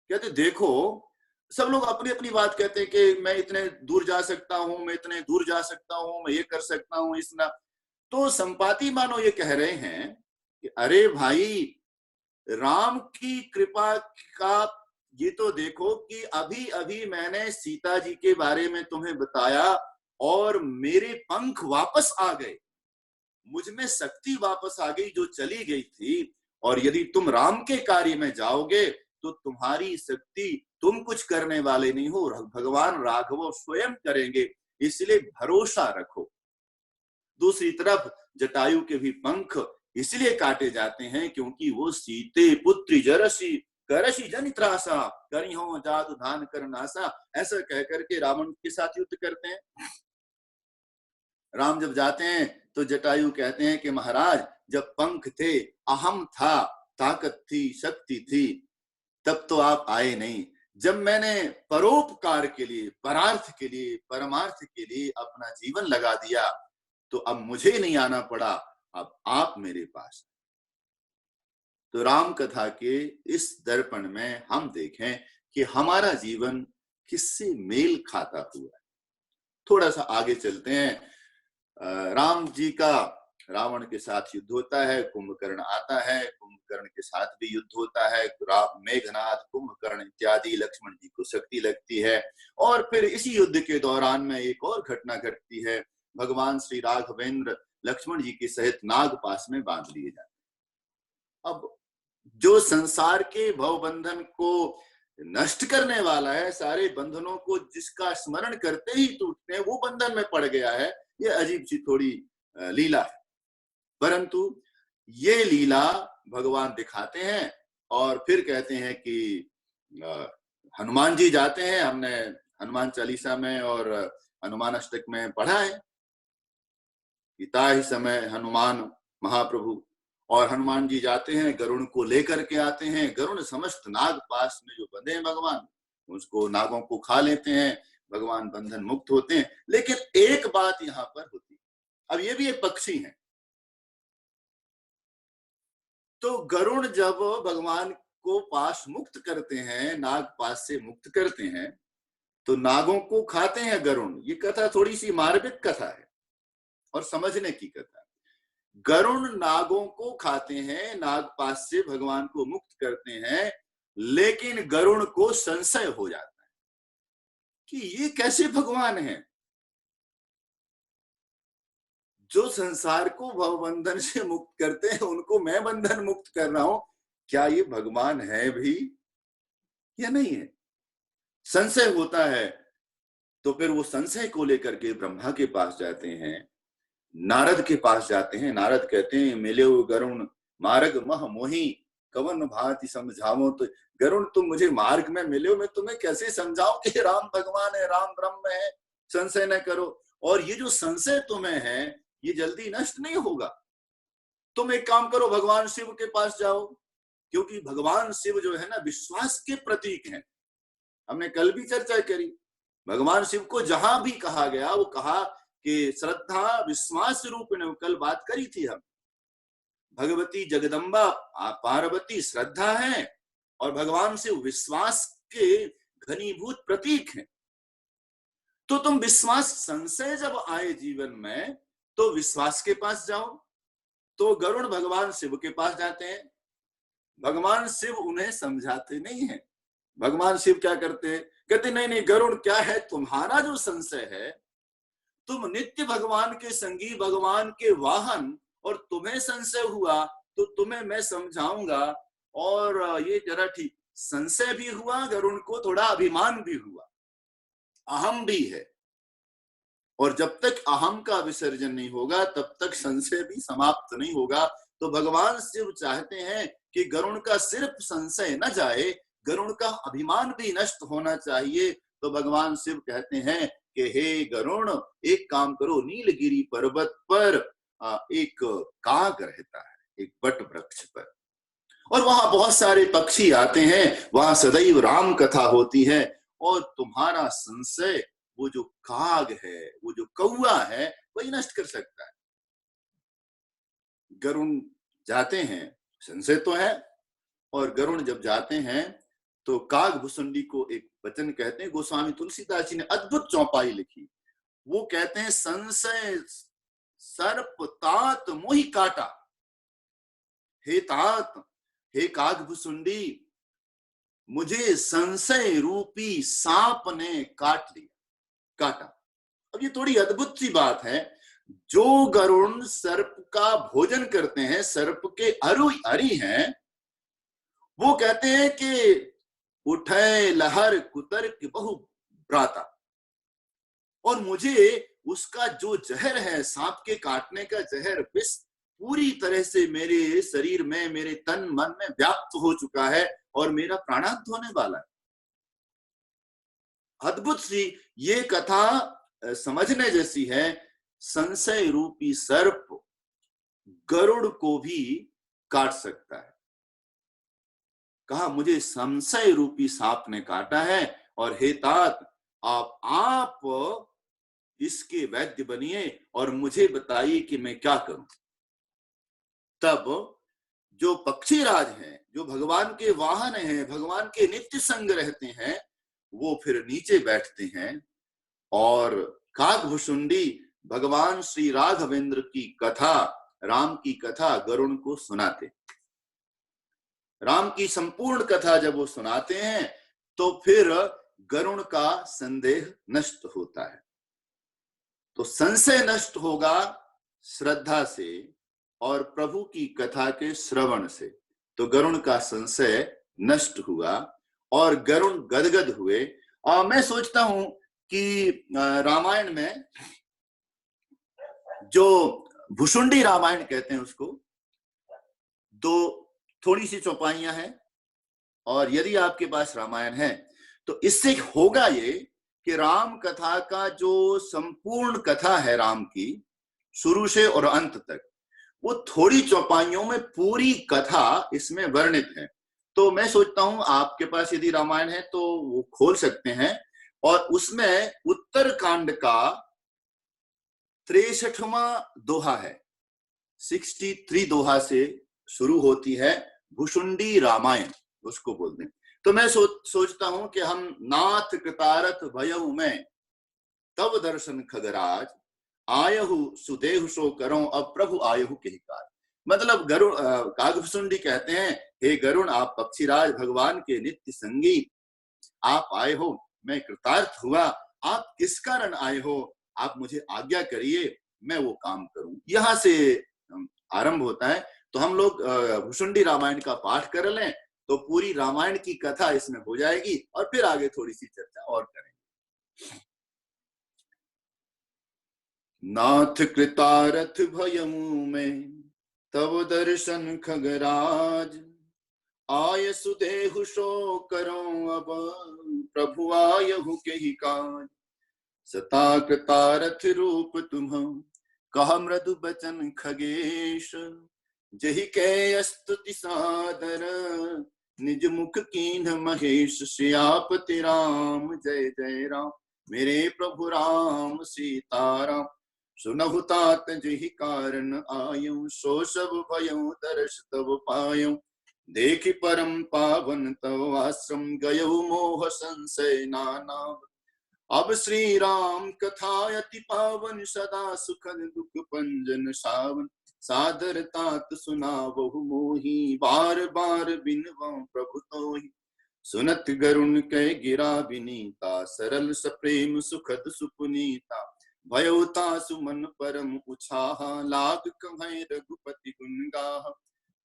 कहते देखो, सब लोग अपनी अपनी बात कहते हैं कि मैं इतने दूर जा सकता हूं, मैं इतने दूर जा सकता हूं, मैं ये कर सकता हूं, इतना। तो संपाति मानो ये कह रहे हैं कि अरे भाई, राम की कृपा का ये तो देखो कि अभी अभी मैंने सीता जी के बारे में तुम्हें बताया और मेरे पंख वापस आ गए, मुझ में शक्ति वापस आ गई जो चली गई थी। और यदि तुम राम के कार्य में जाओगे तो तुम्हारी शक्ति तुम कुछ करने वाले नहीं हो, भगवान राघव स्वयं करेंगे, इसलिए भरोसा रखो। दूसरी तरफ जटायु के भी पंख इसलिए काटे जाते हैं क्योंकि वो सीते पुत्री जरसी करसी जन त्रासा करी हो जादू धान कर नासा, ऐसा कहकर के रावण के साथ युद्ध करते हैं। राम जब जाते हैं तो जटायु कहते हैं कि महाराज जब पंख थे, अहम था, ताकत थी, शक्ति थी, तब तो आप आए नहीं। जब मैंने परोपकार के लिए, परार्थ के लिए, परमार्थ के लिए अपना जीवन लगा दिया तो अब मुझे नहीं आना पड़ा, अब आप मेरे पास। तो राम कथा के इस दर्पण में हम देखें कि हमारा जीवन किससे मेल खाता हुआ है। थोड़ा सा आगे चलते हैं। राम जी का रावण के साथ युद्ध होता है, कुंभकर्ण आता है, कुंभकर्ण के साथ भी युद्ध होता है, मेघनाद, कुंभकर्ण इत्यादि, लक्ष्मण जी को शक्ति लगती है। और फिर इसी युद्ध के दौरान में एक और घटना घटती है, भगवान श्री राघवेंद्र लक्ष्मण जी के सहित नागपाश में बांध लिए जाते हैं। अब जो संसार के भवबंधन को नष्ट करने वाला है, सारे बंधनों को जिसका स्मरण करते ही टूटते हैं, वो बंधन में पड़ गया है। ये अजीब सी थोड़ी लीला है, परंतु ये लीला भगवान दिखाते हैं और फिर कहते हैं कि हनुमान जी जाते हैं। हमने हनुमान चालीसा में और हनुमान अष्टक में पढ़ा है, पिता ही समय हनुमान महाप्रभु, और हनुमान जी जाते हैं, गरुण को लेकर के आते हैं। गरुण समस्त नाग पास में जो बंधे हैं भगवान, उसको नागों को खा लेते हैं, भगवान बंधन मुक्त होते हैं। लेकिन एक बात यहां पर होती है, अब ये भी एक पक्षी है, तो गरुण जब भगवान को पास मुक्त करते हैं, नाग पास से मुक्त करते हैं, तो नागों को खाते हैं गरुण। ये कथा थोड़ी सी मार्मिक कथा है और समझने की कथा है। गरुण नागों को खाते हैं, नागपाश से भगवान को मुक्त करते हैं, लेकिन गरुण को संशय हो जाता है कि ये कैसे भगवान हैं जो संसार को भवबंधन से मुक्त करते हैं, उनको मैं बंधन मुक्त कर रहा हूं, क्या ये भगवान है भी या नहीं है? संशय होता है। तो फिर वो संशय को लेकर के ब्रह्मा के पास जाते हैं, नारद के पास जाते हैं। नारद कहते हैं, मिले गरुण मार्ग मह मोही कवन भांति समझावो। तो गरुण तुम मुझे मार्ग में मिले हो, मैं तुम्हें कैसे समझाऊं कि राम भगवान है, राम ब्रह्म है, संशय न करो। और ये जो संशय तुम्हें है ये जल्दी नष्ट नहीं होगा। तुम एक काम करो, भगवान शिव के पास जाओ, क्योंकि भगवान शिव जो है ना विश्वास के प्रतीक हैं। हमने कल भी चर्चा करी, भगवान शिव को जहां भी कहा गया वो कहा कि श्रद्धा विश्वास रूप में, कल बात करी थी हम, भगवती जगदम्बा पार्वती श्रद्धा है और भगवान शिव विश्वास के घनीभूत प्रतीक हैं। तो तुम विश्वास, संशय जब आए जीवन में तो विश्वास के पास जाओ। तो गरुण भगवान शिव के पास जाते हैं, भगवान शिव उन्हें समझाते नहीं है। भगवान शिव क्या करते हैं, कहते नहीं नहीं गरुण, क्या है तुम्हारा जो संशय है, तुम नित्य भगवान के संगी, भगवान के वाहन, और तुम्हें संशय हुआ तो तुम्हें मैं समझाऊंगा। और ये जरा ठीक, संशय भी हुआ गरुण को, थोड़ा अभिमान भी हुआ, अहम भी है, और जब तक अहम का विसर्जन नहीं होगा तब तक संशय भी समाप्त नहीं होगा। तो भगवान शिव चाहते हैं कि गरुण का सिर्फ संशय न जाए, गरुण का अभिमान भी नष्ट होना चाहिए। तो भगवान शिव कहते हैं कि हे गरुण, एक काम करो, नीलगिरी पर्वत पर एक काग रहता है, एक वट वृक्ष पर, और वहां बहुत सारे पक्षी आते हैं, वहां सदैव राम कथा होती है, और तुम्हारा संशय वो जो काग है, वो जो कौआ है, वही नष्ट कर सकता है। गरुण जाते हैं, संशय तो है, और गरुण जब जाते हैं तो काग भुसुंडी को एक वचन कहते हैं, गोस्वामी तुलसीदास जी ने अद्भुत चौपाई लिखी। वो कहते हैं, संशय सर्प तात मोहि काटा, हे तात, हे काग भुसुंडी, मुझे संशय रूपी सांप ने काट लिया, काटा। अब ये थोड़ी अद्भुत सी बात है। जो गरुण सर्प का भोजन करते हैं, सर्प के अरि हैं, वो कहते हैं कि उठे लहर कुतर्क बहु भ्राता। और मुझे उसका जो जहर है, सांप के काटने का जहर, विष पूरी तरह से मेरे शरीर में, मेरे तन मन में व्याप्त हो चुका है और मेरा प्राणांत होने वाला है। अद्भुत सी ये कथा समझने जैसी है। संशय रूपी सर्प गरुड़ को भी काट सकता है। कहा मुझे संशय रूपी सांप ने काटा है और हे तात आप इसके वैद्य बनिए और मुझे बताइए कि मैं क्या करूं। तब जो पक्षीराज हैं, जो भगवान के वाहन हैं, भगवान के नित्य संग रहते हैं, वो फिर नीचे बैठते हैं और काकभुशुंडी भगवान श्री राघवेंद्र की कथा, राम की कथा गरुड़ को सुनाते। राम की संपूर्ण कथा जब वो सुनाते हैं तो फिर गरुड़ का संदेह नष्ट होता है। तो संशय नष्ट होगा श्रद्धा से और प्रभु की कथा के श्रवण से। तो गरुड़ का संशय नष्ट हुआ और गरुड़ गदगद हुए। और मैं सोचता हूं कि रामायण में जो भुशुंडी रामायण कहते हैं उसको, दो थोड़ी सी चौपाइयां हैं, और यदि आपके पास रामायण है तो इससे होगा ये कि राम कथा का जो संपूर्ण कथा है राम की, शुरू से और अंत तक, वो थोड़ी चौपाइयों में पूरी कथा इसमें वर्णित है। तो मैं सोचता हूं आपके पास यदि रामायण है तो वो खोल सकते हैं, और उसमें उत्तरकांड का 63वां दोहा है, 63 दोहा से शुरू होती है भुशुंडी रामायण, उसको बोल दें। तो मैं सोचता हूं कि हम नाथ कृतारथ भयउ में तब दर्शन खगराज, आयहु सुदेहु सो करो अब प्रभु आयहु के काज। मतलब गरुड़ काकभुशुंडी कहते हैं, हे गरुड़ आप पक्षीराज भगवान के नित्य संगी, आप आए हो, मैं कृतार्थ हुआ, आप किस कारण आए हो, आप मुझे आज्ञा करिए, मैं वो काम करूं। यहां से आरंभ होता है। तो हम लोग भुशुंडी रामायण का पाठ कर लें तो पूरी रामायण की कथा इसमें हो जाएगी और फिर आगे थोड़ी सी चर्चा और करेंगे। नाथ कृतारथ भयमु में तब दर्शन खगराज, आय सुदेहु सो करो अब प्रभु आयहु के ही काज। सता कृतारथ रूप तुम कहा मृदु बचन खगेश, जहि के स्तुति सादर निज मुख कीन्ह महेश। सियापति राम जय जय राम, मेरे प्रभु राम सीताराम। सुनहु तात जहि कारण आयु, सो सब भयउ दर्श तब पायउ। देखि परम पावन तव आश्रम, गयउ मोह संशय नाना। अब श्री राम कथा अति पावन, सदा सुखद दुख पंजन सावन। सादर तात सुनावहु मोहि, बार बार बिनवउ प्रभु तोहि। सुनत गरुण कै गिरा विनीता, सरल सप्रेम सुखद सुपुनीता। भयउ तासु मन परम उछाहा, लाग कहै रघुपति गुण गाहा।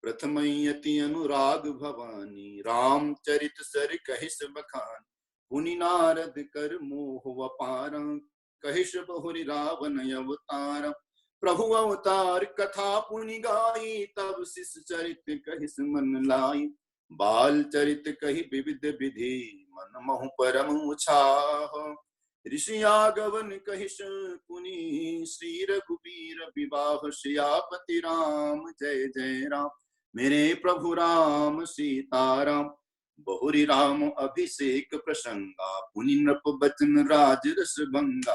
प्रथम यति अनुराग भवानी, रामचरित सर कहिस बखानी। पुनि नारद कर मोह अपारा, कहिस बहुरि रावण अवतारा। प्रभु अवतार कथा पुनि गाई, तब शिष चरित कहिस मन लाई। बाल चरित कहि विविध विधि, मन महु परम उछाह। ऋषि आगवन कहिस पुनि, श्री रघुबीर विवाह। सियापति राम जय जय राम, मेरे प्रभु राम सीताराम। बहुरी राम अभिषेक प्रसंगा, पुनि नृप बचन राज रस भंगा।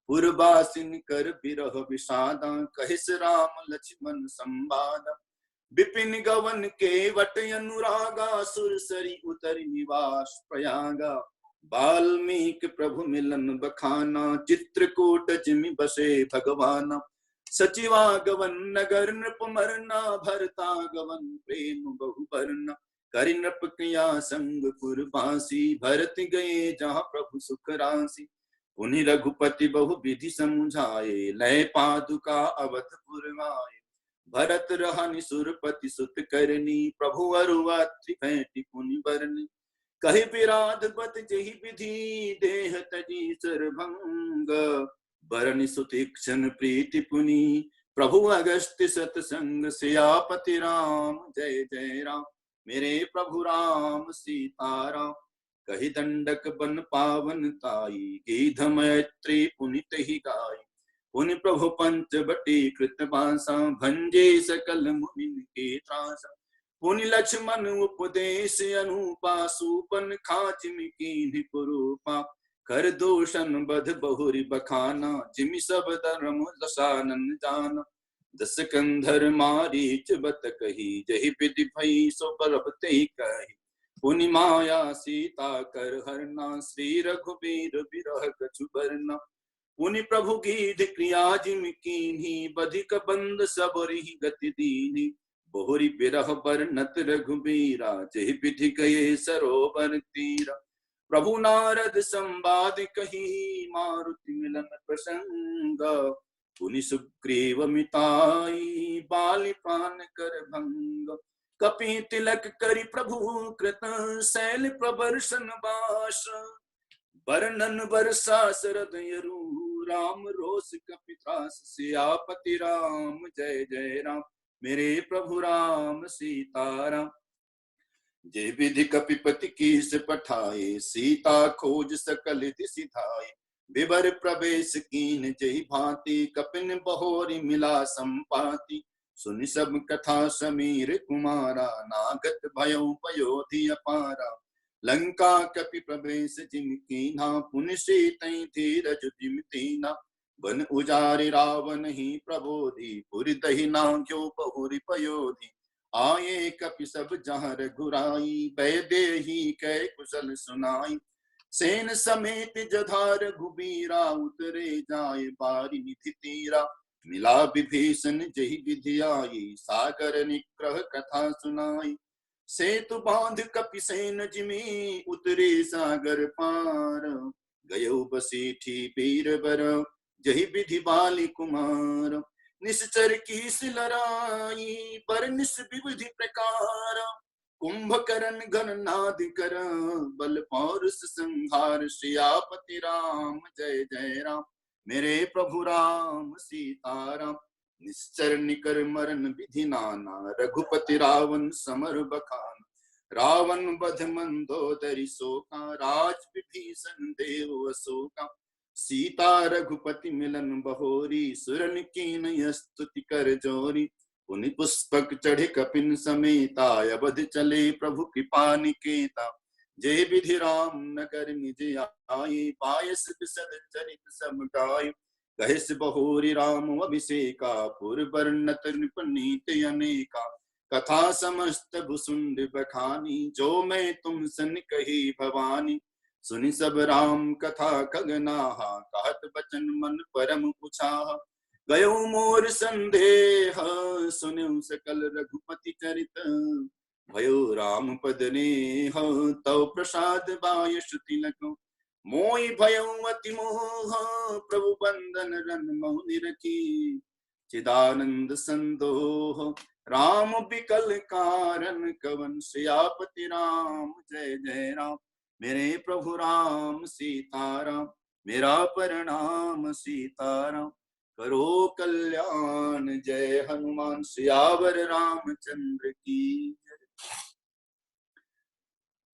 पुरबासिन कर बिरह विषादा, कहिस राम लक्ष्मण संवादा। विपिन गवन के वट अनुरागा, सुरसरी उतरि निवास प्रयागा। वाल्मीकि प्रभु मिलन बखाना, चित्रकूट जिमि बसे भगवाना। सचिवा गवन नगर नृप मरना, भरता गवन प्रेम बहु बरना। करि नृप क्रिया संग पुरवासी, भरत गए जहाँ प्रभु सुख राशि। पुनि रघुपति बहु विधि समझाए, लय पादुका अवधपुर आए। भरत रहनि सुरपति सुत करनी, प्रभु अरु अत्रि भेंटि पुनि बरनी। कहि विराध बत जहि विधि देह तजी सरभंग बरनि सुतीक्षण प्रीति पुनि प्रभु अगस्त्य सतसंग सियापति राम जय जय राम मेरे प्रभु राम सीताराम कहि दंडक बन पावन ताई गीध मैत्री पुनित ही गाई पुनि प्रभु पंच बटी कृत बासा भंजे सकल मुनि के त्रासा पुनि लक्ष्मण उपदेश अनुपा सूपन खाचिम कीन्ह कुरूपा कर दोषण बध बहुरी बखाना जिमि सब धर्म दसानन जाना दस कंधर मारीच बत कही जहि विधि भई सो बलबते कही पुनि माया सीता कर हरना श्री रघुबीर बिरह कछु बरना पुनि प्रभु गीध क्रिया जिम कीन्ही बधिक बंद सबरि गति दीनी बहुरी बिरह बरनत रघुबीरा जहि विधि गए सरोवर तीरा प्रभु नारद संवाद कही मारुति मिलन प्रसंग पुनि सुग्रीव मिताई बाली प्राण कर भंग कपि तिलक करि प्रभु कृत शैल प्रबर्शन बास बरनन बरसा शरद यरु राम रोष कपित्रास सियापति राम जय जय राम मेरे प्रभु राम सीताराम जय विधि कपिपति कीस पठाए सीता खोज सकल दिसि धाये विवर प्रवेश कीन जय भांति कपिन बहोरी मिला संपाति सुनि सब कथा समीर कुमारा नागत भयउ पयोधि अपारा लंका कपि प्रवेश जिम कीन्हा पुनि सीतै धीरज जिम तीना वन उजारि रावण ही प्रबोधि पुरि दहि नाग्यो बहुरि पयोधि आये कपि सब जहाँ रघुराई बैदेही कै कुशल सुनाई सेन समेत जधार रघुबीरा उतरे जाय बारी निधि तीरा मिला विभीषण जहि विधि आई सागर निग्रह कथा सुनाई सेतु बांध कपि सेन जिमी उतरे सागर पार गयो बसीठी पीर बर जहि विधि बाली कुमार निश्चर की लड़ाई पर निस विविधि प्रकार कुंभकर्ण गणनाद कर बल पौरुष संहार सियापति राम जय जय राम मेरे प्रभु राम सीताराम निश्चर निकर मरण विधि नाना रघुपति रावण समर बखान रावण बध मंदोदरी शोका राज विभीषण देव अशोका सीता रघुपति मिलन बहोरी सुरन कीन स्तुति कर जोरी पुनि पुष्पक चढ़े कपिन समेता अवध चले प्रभु कृपा निकेता जय विधि राम नगर निज आये पायस बिसद चरित सब गाय कहिस बहोरी राम अभिषेका पुर वर्णत नृपनीत अनेका कथा समस्त भुसुंड बखानी जो मैं तुम सन कही भवानी सुनि सब राम कथा खगनाहा कहत बचन मन परम पुछाहा गयो मोर संदेह सुन्यो सकल रघुपति चरित भयो राम पद नेह तव प्रसाद बाय श्रुति लको मोहि भयो अति मोह प्रभु बंदन रन मोह निरखी चिदानंद संदोह राम बिकल कारण कवन सियापति राम जय जय राम मेरे प्रभु राम सीताराम मेरा प्रणाम सीताराम करो कल्याण जय हनुमान सियावर रामचंद्र की।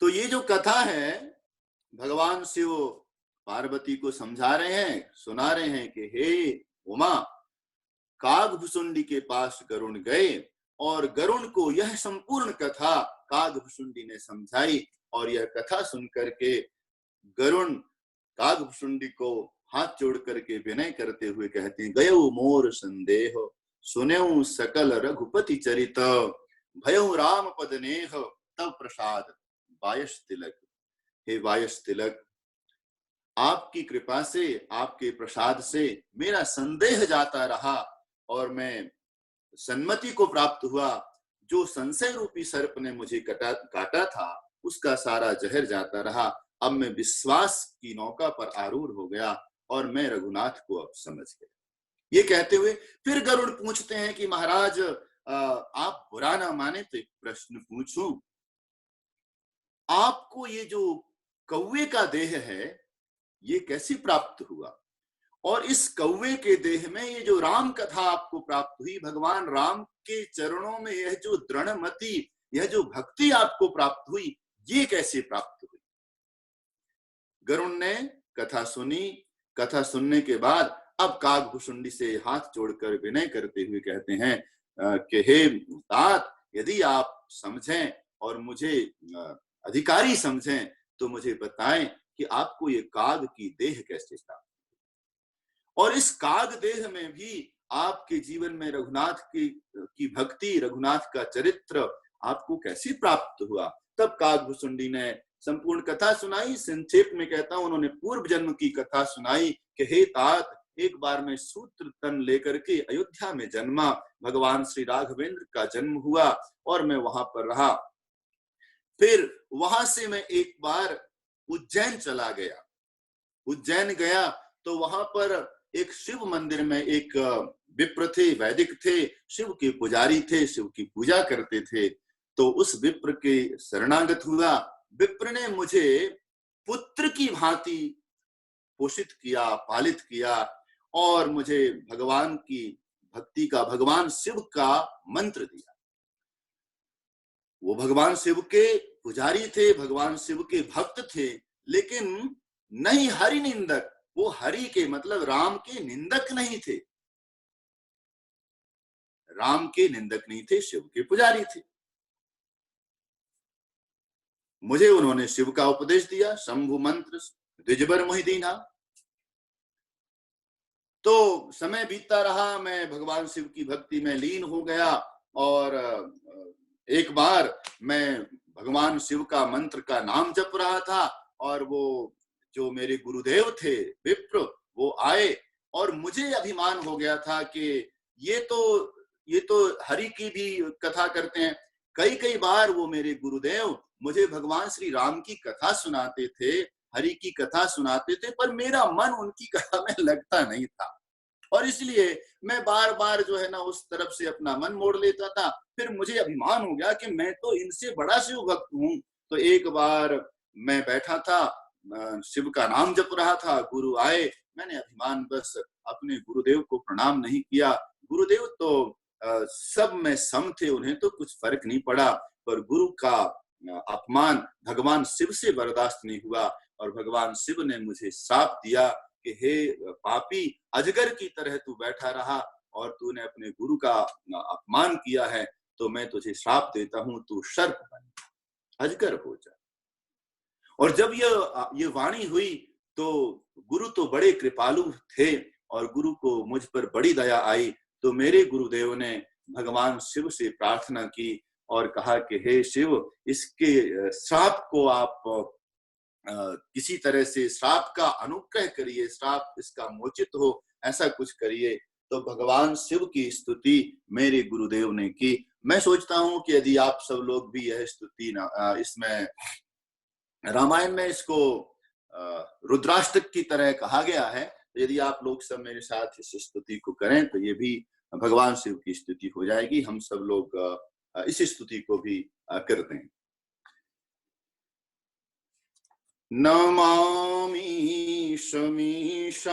तो ये जो कथा है भगवान शिव पार्वती को समझा रहे हैं, सुना रहे हैं कि हे उमा, कागभुसुंडी के पास गरुण गए और गरुण को यह संपूर्ण कथा कागभुसुंडी ने समझाई और यह कथा सुनकर के गरुण कागभुसुंडी को हाथ जोड़ करके विनय करते हुए कहते हैं, गयो मोर संदेह सुन्यो सकल रघुपति चरित भयो राम पद नेह तव प्रसाद वायस तिलक। हे वायस तिलक, आपकी कृपा से, आपके प्रसाद से मेरा संदेह जाता रहा और मैं सन्मति को प्राप्त हुआ। जो संशय रूपी सर्प ने मुझे काटा था उसका सारा जहर जाता रहा। अब मैं विश्वास की नौका पर आरूढ़ हो गया और मैं रघुनाथ को अब समझ गया। ये कहते हुए फिर गरुड़ पूछते हैं कि महाराज आप बुरा ना माने तो एक प्रश्न पूछूं। आपको ये जो कौवे का देह है ये कैसे प्राप्त हुआ, और इस कौवे के देह में ये जो राम कथा आपको प्राप्त हुई, भगवान राम के चरणों में यह जो दृढ़मति, यह जो भक्ति आपको प्राप्त हुई, ये कैसे प्राप्त हुई। गरुण ने कथा सुनी। कथा सुनने के बाद अब काकभुसुंडी से हाथ जोड़कर विनय करते हुए कहते हैं कि हे तात, यदि आप समझें और मुझे अधिकारी समझें तो मुझे बताएं कि आपको ये काग की देह कैसे प्राप्त, और इस काग देह में भी आपके जीवन में रघुनाथ की भक्ति, रघुनाथ का चरित्र आपको कैसे प्राप्त हुआ। तब काकभुसुंडी ने संपूर्ण कथा सुनाई। संक्षेप में कहता हूं, उन्होंने पूर्व जन्म की कथा सुनाई कि हे तात, एक बार मैं सूत्र तन लेकर के अयोध्या में जन्मा, भगवान श्री राघवेंद्र का जन्म हुआ और मैं वहां पर रहा। फिर वहां से मैं एक बार उज्जैन चला गया। उज्जैन गया तो वहां पर एक शिव मंदिर में एक विप्र थे, वैदिक थे, शिव के पुजारी थे, शिव की पूजा करते थे। तो उस विप्र के शरणागत हुआ। विप्र ने मुझे पुत्र की भांति पोषित किया, पालित किया और मुझे भगवान की भक्ति का, भगवान शिव का मंत्र दिया। वो भगवान शिव के पुजारी थे, भगवान शिव के भक्त थे, लेकिन नहीं हरि निंदक। वो हरि के मतलब राम के निंदक नहीं थे, राम के निंदक नहीं थे, शिव के पुजारी थे। मुझे उन्होंने शिव का उपदेश दिया, शंभु मंत्र द्विजबर मोहि दीन्हा। तो समय बीतता रहा, मैं भगवान शिव की भक्ति में लीन हो गया और एक बार मैं भगवान शिव का मंत्र का नाम जप रहा था और वो जो मेरे गुरुदेव थे विप्र, वो आए और मुझे अभिमान हो गया था कि ये तो हरि की भी कथा करते हैं। कई कई बार वो मेरे गुरुदेव मुझे भगवान श्री राम की कथा सुनाते थे, हरि की कथा सुनाते थे, पर मेरा मन उनकी कथा में लगता नहीं था और इसलिए मैं बार बार जो है ना उस तरफ से अपना मन मोड़ लेता था। फिर मुझे अभिमान हो गया कि मैं तो इनसे बड़ा शिव भक्त हूँ। तो एक बार मैं बैठा था, शिव का नाम जप रहा था, गुरु आए, मैंने अभिमान बस अपने गुरुदेव को प्रणाम नहीं किया। गुरुदेव तो सब में सम थे, उन्हें तो कुछ फर्क नहीं पड़ा, पर गुरु का अपमान भगवान शिव से बर्दाश्त नहीं हुआ और भगवान शिव ने मुझे श्राप दिया कि हे पापी, अजगर की तरह तू बैठा रहा और तूने अपने गुरु का अपमान किया है, तो मैं तुझे श्राप देता हूं, तू सर्प बन, अजगर हो जा। और जब ये वाणी हुई तो गुरु तो बड़े कृपालु थे और गुरु को मुझ पर बड़ी दया आई। तो मेरे गुरुदेव ने भगवान शिव से प्रार्थना की और कहा कि हे शिव, इसके श्राप को आप किसी तरह से श्राप का अनुग्रह करिए, श्राप इसका मोचित हो, ऐसा कुछ करिए। तो भगवान शिव की स्तुति मेरे गुरुदेव ने की। मैं सोचता हूं कि यदि आप सब लोग भी यह स्तुति इसमें रामायण में इसको रुद्राष्टक की तरह कहा गया है, तो यदि आप लोग सब मेरे साथ इस स्तुति को करें तो ये भी भगवान शिव की स्तुति हो जाएगी। हम सब लोग इस स्तुति को भी करते हैं। नमामि शमीशान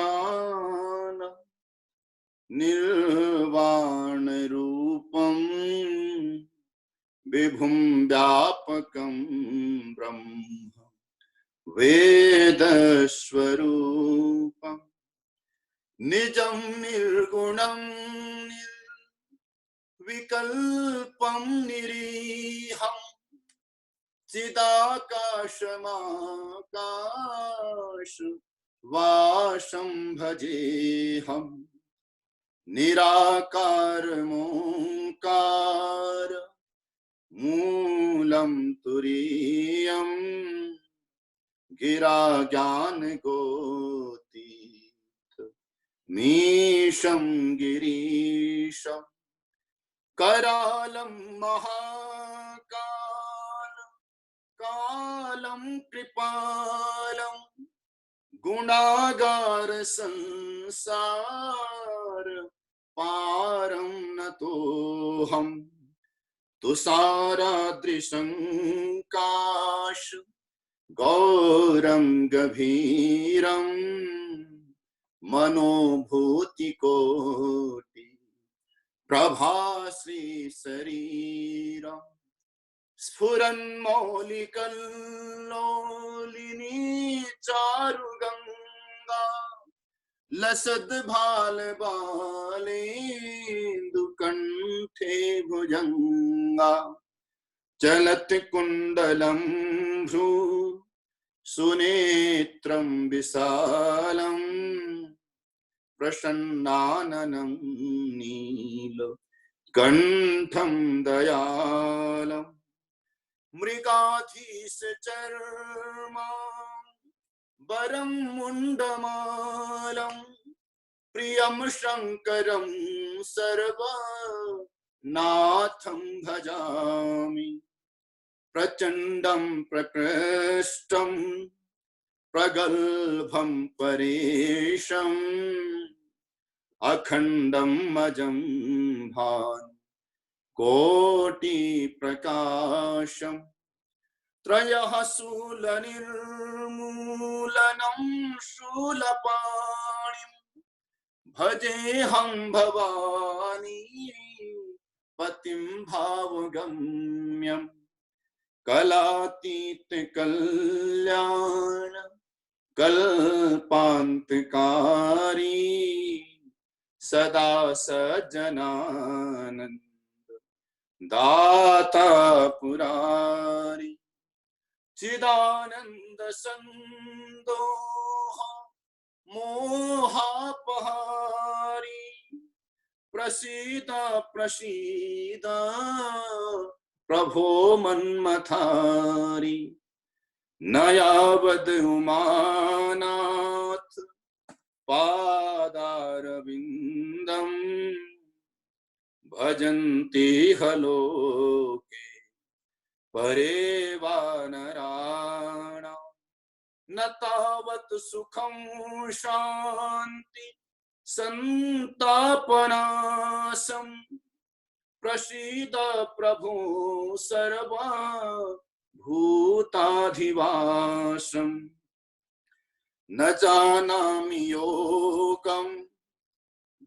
निर्वाण रूपम विभुम व्यापकं ब्रह्म वेद स्वरूपम निजं निर्गुणं निर्विकल्पं निरीहं चिदाकाशमाकाश वासं भजेऽहं निराकारमोङ्कार मूलं तुरीयं गिरा ज्ञान गोतीत मीशं गिरीशं करालं महाकाल कालं कृपालं गुणागार संसार पारं नतोऽहम् तुषाराद्रिशङ्काश गौरं गभीरं मनोभूतिकोटि प्रभाश्री शरीरं स्फुरन्मौलिकल्लोलिनी चारुगङ्गा लसद्भाल बालेन्दुकण्ठे भुजङ्गा चलत् कुण्डलं भ्रू सुनेत्रं विशालं प्रसन्नाननं नील कंठं दयालम् मृगाधीश चर्मा वरं मुण्डमालं प्रियं शङ्करं सर्वनाथं भजामि प्रचण्डं प्रकृष्टं प्रगल्भं परेशम् अखण्डं अजं भानु कोटि प्रकाशम् त्रयः शूलनिर्मूलनं शूलपाणिं भजेऽहं भवानी पतिं भावगम्यम् कलातीत कल्याण कल्पान्तकारी सदा सज्जनानंद दाता पुरारी चिदानंद संदोह मोहापहारी प्रसीद प्रसीद प्रभो मन्मथारी नयावद उमानाथ पादारविंदम भजन्ति हलोके परे वानराणां न तावत् सुखं शान्ति संतापनाशं प्रसीद प्रभो सर्वा भूताधिवासम् न जानामि योगं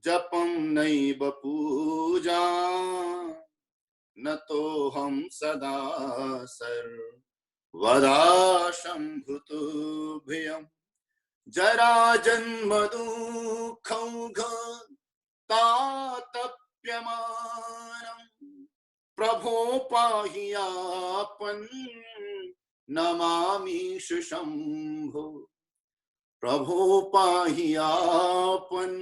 जपं नैव पूजा न तोऽहं सदा सर्वदा शम्भुतुभ्यम् जरा जन्म दुःखौघ तातप्यमानम् प्रभो पाहि आपन् नमामीश शम्भो प्रभो पाहि आपन्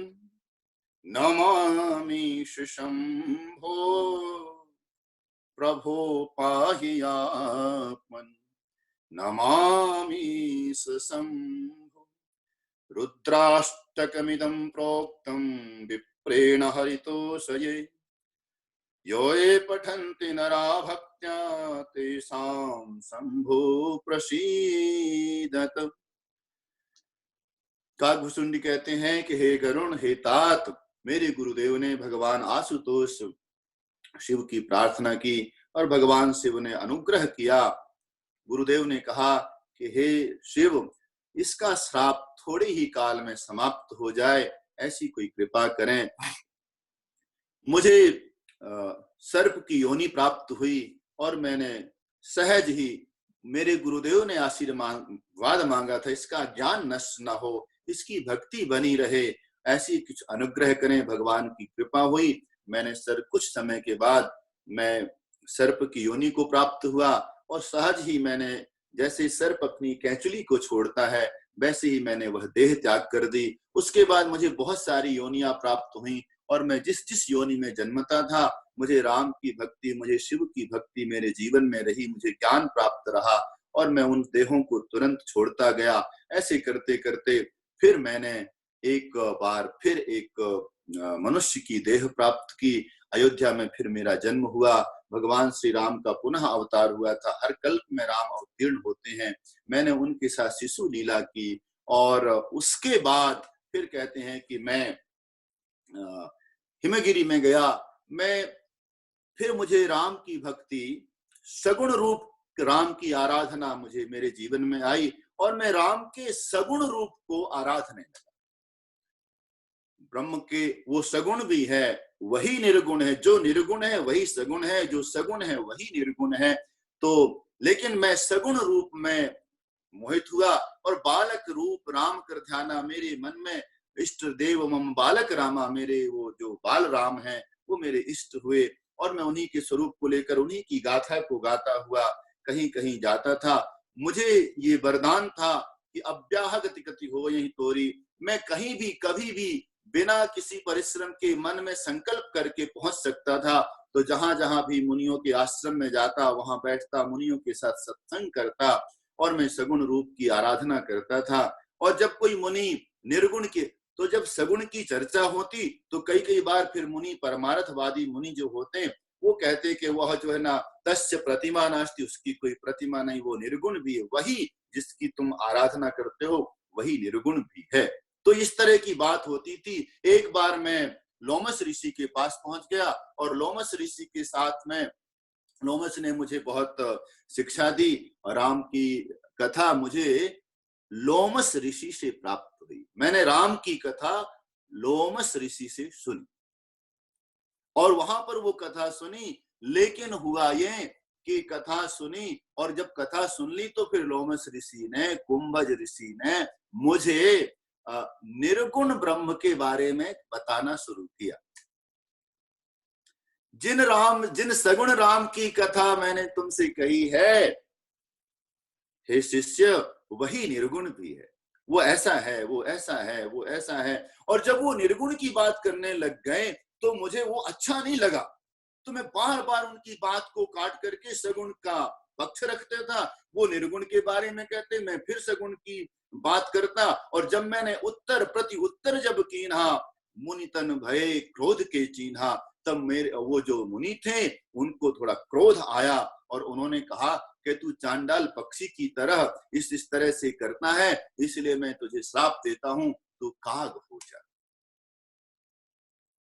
नमामीश शम्भो प्रभो पाहि आपन् नमामीश शम्भो रुद्राष्टकमिदं प्रोक्तं विप्रेण हरितोषये यो ये पठन्ति नरा भक्त्या तेषां शम्भो प्रसीदत। काकभुसुंडी कहते हैं कि हे गरुण, हे तात, मेरे गुरुदेव ने भगवान आशुतोष शिव की प्रार्थना की और भगवान शिव ने अनुग्रह किया। गुरुदेव ने कहा कि हे शिव, इसका श्राप थोड़े ही काल में समाप्त हो जाए, ऐसी कोई कृपा करें। मुझे सर्प की योनि प्राप्त हुई और मैंने सहज ही, मेरे गुरुदेव ने आशीर्वाद मांगा था, इसका ज्ञान नष्ट न हो, इसकी भक्ति बनी रहे, ऐसी कुछ अनुग्रह करें। भगवान की कृपा हुई। मैंने कुछ समय के बाद मैं सर्प की योनि को प्राप्त हुआ और सहज ही मैंने, जैसे सर्प अपनी कैंचुली को छोड़ता है, वैसे ही मैंने वह देह त्याग कर दी। उसके बाद मुझे बहुत सारी योनियां प्राप्त हुई और मैं जिस जिस योनि में जन्मता था, मुझे राम की भक्ति, मुझे शिव की भक्ति मेरे जीवन में रही, मुझे ज्ञान प्राप्त रहा और मैं उन देहों को तुरंत छोड़ता गया। ऐसे करते करते फिर मैंने एक बार फिर एक मनुष्य की देह प्राप्त की। अयोध्या में फिर मेरा जन्म हुआ। भगवान श्री राम का पुनः अवतार हुआ था। हर कल्प में राम अवतीर्ण होते हैं। मैंने उनके साथ शिशु लीला की और उसके बाद फिर कहते हैं कि मैं हिमगिरी में गया। मैं फिर मुझे राम की भक्ति, सगुण रूप राम की आराधना मुझे मेरे जीवन में आई और मैं राम के सगुण रूप को आराधने लगा। ब्रह्म के वो सगुण भी है, वही निर्गुण है, जो निर्गुण है वही सगुण है, जो सगुण है वही निर्गुण है। तो लेकिन मैं सगुण रूप में मोहित हुआ और बालक रूप राम कर ध्याना मेरे मन में, इष्ट देव मम बालक रामा, मेरे वो जो बाल राम है वो मेरे इष्ट हुए और मैं उन्हीं के स्वरूप को लेकर उन्हीं की गाथा को गाता हुआ कहीं कहीं जाता था। मुझे ये वरदान था कि अव्याहत गति हो यही तोरी, मैं कहीं भी कभी भी बिना किसी परिश्रम के मन में संकल्प करके पहुंच सकता था। तो जहां जहां भी मुनियों के आश्रम में जाता वहां बैठता, मुनियों के साथ सत्संग करता और मैं सगुण रूप की आराधना करता था। और जब कोई मुनि निर्गुण के, तो जब सगुण की चर्चा होती तो कई बार फिर मुनि परमार्थवादी मुनि जो होते वो कहते कि वह जो है ना, तस्य प्रतिमा नास्ति, उसकी कोई प्रतिमा नहीं, वो निर्गुण भी है, वही जिसकी तुम आराधना करते हो वही निर्गुण भी है। तो इस तरह की बात होती थी। एक बार मैं लोमस ऋषि के पास पहुंच गया और लोमस ऋषि के साथ में लोमस ने मुझे बहुत शिक्षा दी और राम की कथा मुझे लोमस ऋषि से प्राप्त हुई। मैंने राम की कथा लोमस ऋषि से सुनी और वहां पर वो कथा सुनी। लेकिन हुआ ये कि कथा सुनी और जब कथा सुन ली तो फिर लोमस ऋषि ने, कुंभज ऋषि ने मुझे निर्गुण ब्रह्म के बारे में बताना शुरू किया। जिन सगुण राम की कथा मैंने तुमसे कही है, हे शिष्य, वही निर्गुण भी है, वो ऐसा है, वो ऐसा है, वो ऐसा है। और जब वो निर्गुण की बात करने लग गए तो मुझे वो अच्छा नहीं लगा, तो मैं बार बार उनकी बात को काट करके सगुण का पक्ष रखता था। वो निर्गुण के बारे में कहते, मैं फिर सगुण की बात करता। और जब मैंने उत्तर प्रति उत्तर जब कीन्हा, मुनि तन भये क्रोध के चीन्हा, तब मेरे वो जो मुनि थे उनको थोड़ा क्रोध आया और उन्होंने कहा कि तू चांडाल पक्षी की तरह इस तरह से करता है, इसलिए मैं तुझे श्राप देता हूं, तू काग हो जा।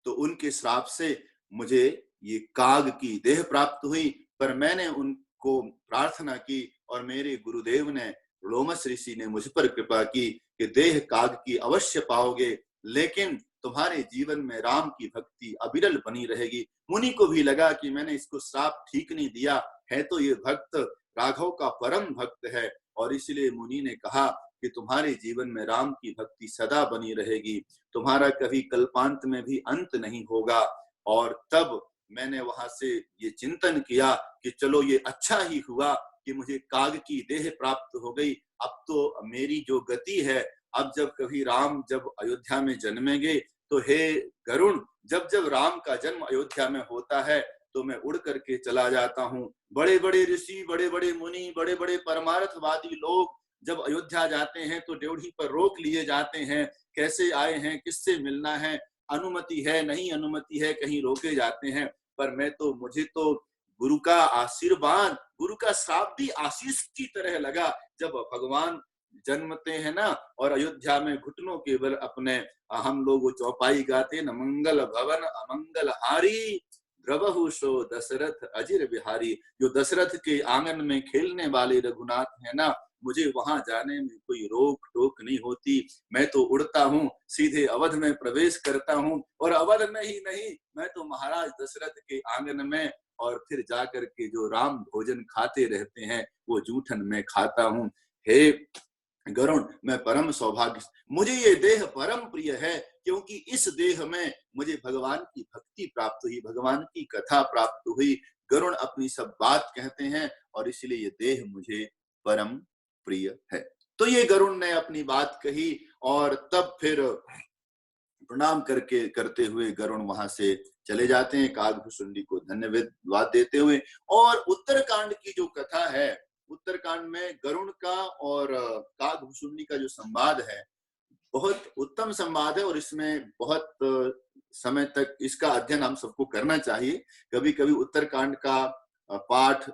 तो उनके श्राप से मुझे ये काग की देह प्राप्त हुई। पर मैंने उनको प्रार्थना की और मेरे गुरुदेव ने, लोमस ऋषि ने मुझ पर कृपा की कि देह काग की अवश्य पाओगे, लेकिन तुम्हारे जीवन में राम की भक्ति अविरल बनी रहेगी। मुनि को भी लगा कि मैंने इसको श्राप ठीक नहीं दिया है, तो ये भक्त राघव का परम भक्त है और इसलिए मुनि ने कहा कि तुम्हारे जीवन में राम की भक्ति सदा बनी रहेगी, तुम्हारा कभी कल्पांत में भी अंत नहीं होगा। और तब मैंने वहां से ये चिंतन किया कि चलो ये अच्छा ही हुआ कि मुझे काग की देह प्राप्त हो गई। अब तो मेरी जो गति है, अब जब कभी राम जब अयोध्या में जन्मेंगे तो हे गरुण, जब जब राम का जन्म अयोध्या में होता है तो मैं उड़ करके चला जाता हूँ। बड़े बड़े ऋषि, बड़े बड़े मुनि, बड़े बड़े परमार्थवादी लोग जब अयोध्या जाते हैं तो ड्योढ़ी पर रोक लिए जाते हैं, कैसे आए हैं, किससे मिलना है, अनुमति है नहीं अनुमति है, कहीं रोके जाते हैं। पर मैं तो, मुझे तो गुरु का आशीर्वाद, गुरु का श्राप भी आशीष की तरह लगा। जब भगवान जन्मते हैं ना और अयोध्या में घुटनों के बल अपने हम लोग चौपाई गाते न, मंगल भवन अमंगल हारी द्रवहु सो दशरथ अजिर बिहारी। जो दशरथ के आंगन में खेलने वाले रघुनाथ है ना, मुझे वहां जाने में कोई रोक टोक नहीं होती। मैं तो उड़ता हूँ, सीधे अवध में प्रवेश करता हूँ और अवध में ही नहीं, मैं तो महाराज दशरथ के आंगन में और फिर जाकर के जो राम भोजन खाते रहते हैं वो जूठन में खाता हूँ। हे गरुण, मैं परम सौभाग्य, मुझे ये देह परम प्रिय है क्योंकि इस देह में मुझे भगवान की भक्ति प्राप्त हुई, भगवान की कथा प्राप्त हुई। गरुण अपनी सब बात कहते हैं और इसलिए ये देह मुझे परम प्रिय है। तो ये गरुण ने अपनी बात कही और तब फिर प्रणाम करते हुए गरुण वहां से चले जाते हैं, कागभूषुंडी को धन्यवाद देते हुए। और उत्तरकांड की जो कथा है, उत्तरकांड में गरुण का और कागभूषुंडी का जो संवाद है, बहुत उत्तम संवाद है और इसमें बहुत समय तक इसका अध्ययन हम सबको करना चाहिए। कभी कभी उत्तरकांड का पाठ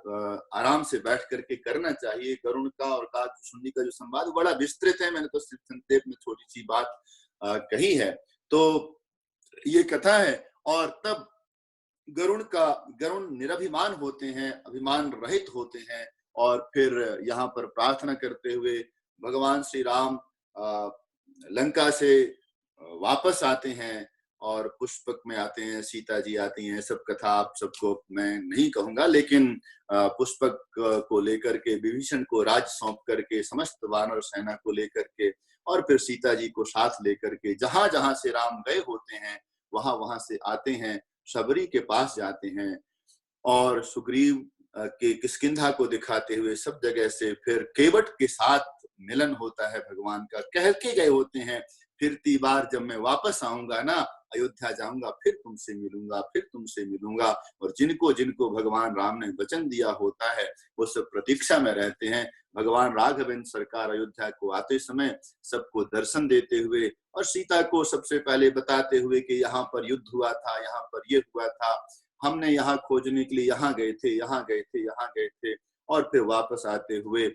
आराम से बैठ करके करना चाहिए। गरुण का और कागभूषुंडी का जो संवाद बड़ा विस्तृत है, मैंने तो सिर्फ संक्षेप में छोटी सी बात कही है। तो ये कथा है और तब गरुण निरभिमान होते हैं, अभिमान रहित होते हैं, और फिर यहाँ पर प्रार्थना करते हुए भगवान श्री राम लंका से वापस आते हैं और पुष्पक में आते हैं, सीता जी आती हैं। सब कथा आप सबको मैं नहीं कहूंगा, लेकिन पुष्पक को लेकर के, विभीषण को राज सौंप करके, समस्त वानर सेना को लेकर के, और फिर सीता जी को साथ लेकर के जहां जहां से राम गए होते हैं वहां वहां से आते हैं, शबरी के पास जाते हैं, और सुग्रीव के किष्किंधा को दिखाते हुए सब जगह से फिर केवट के साथ मिलन होता है भगवान का। कह के गए होते हैं, फिरती बार जब मैं वापस आऊंगा ना, अयोध्या जाऊंगा, फिर तुमसे मिलूंगा, फिर तुमसे मिलूंगा। और जिनको जिनको भगवान राम ने वचन दिया होता है वो सब प्रतीक्षा में रहते हैं। भगवान राघवेंद्र सरकार अयोध्या को आते समय सबको दर्शन देते हुए और सीता को सबसे पहले बताते हुए कि यहाँ पर युद्ध हुआ था, यहाँ पर ये हुआ था, हमने यहाँ खोजने के लिए यहाँ गए थे, यहाँ गए थे, यहाँ गए थे। और फिर वापस आते हुए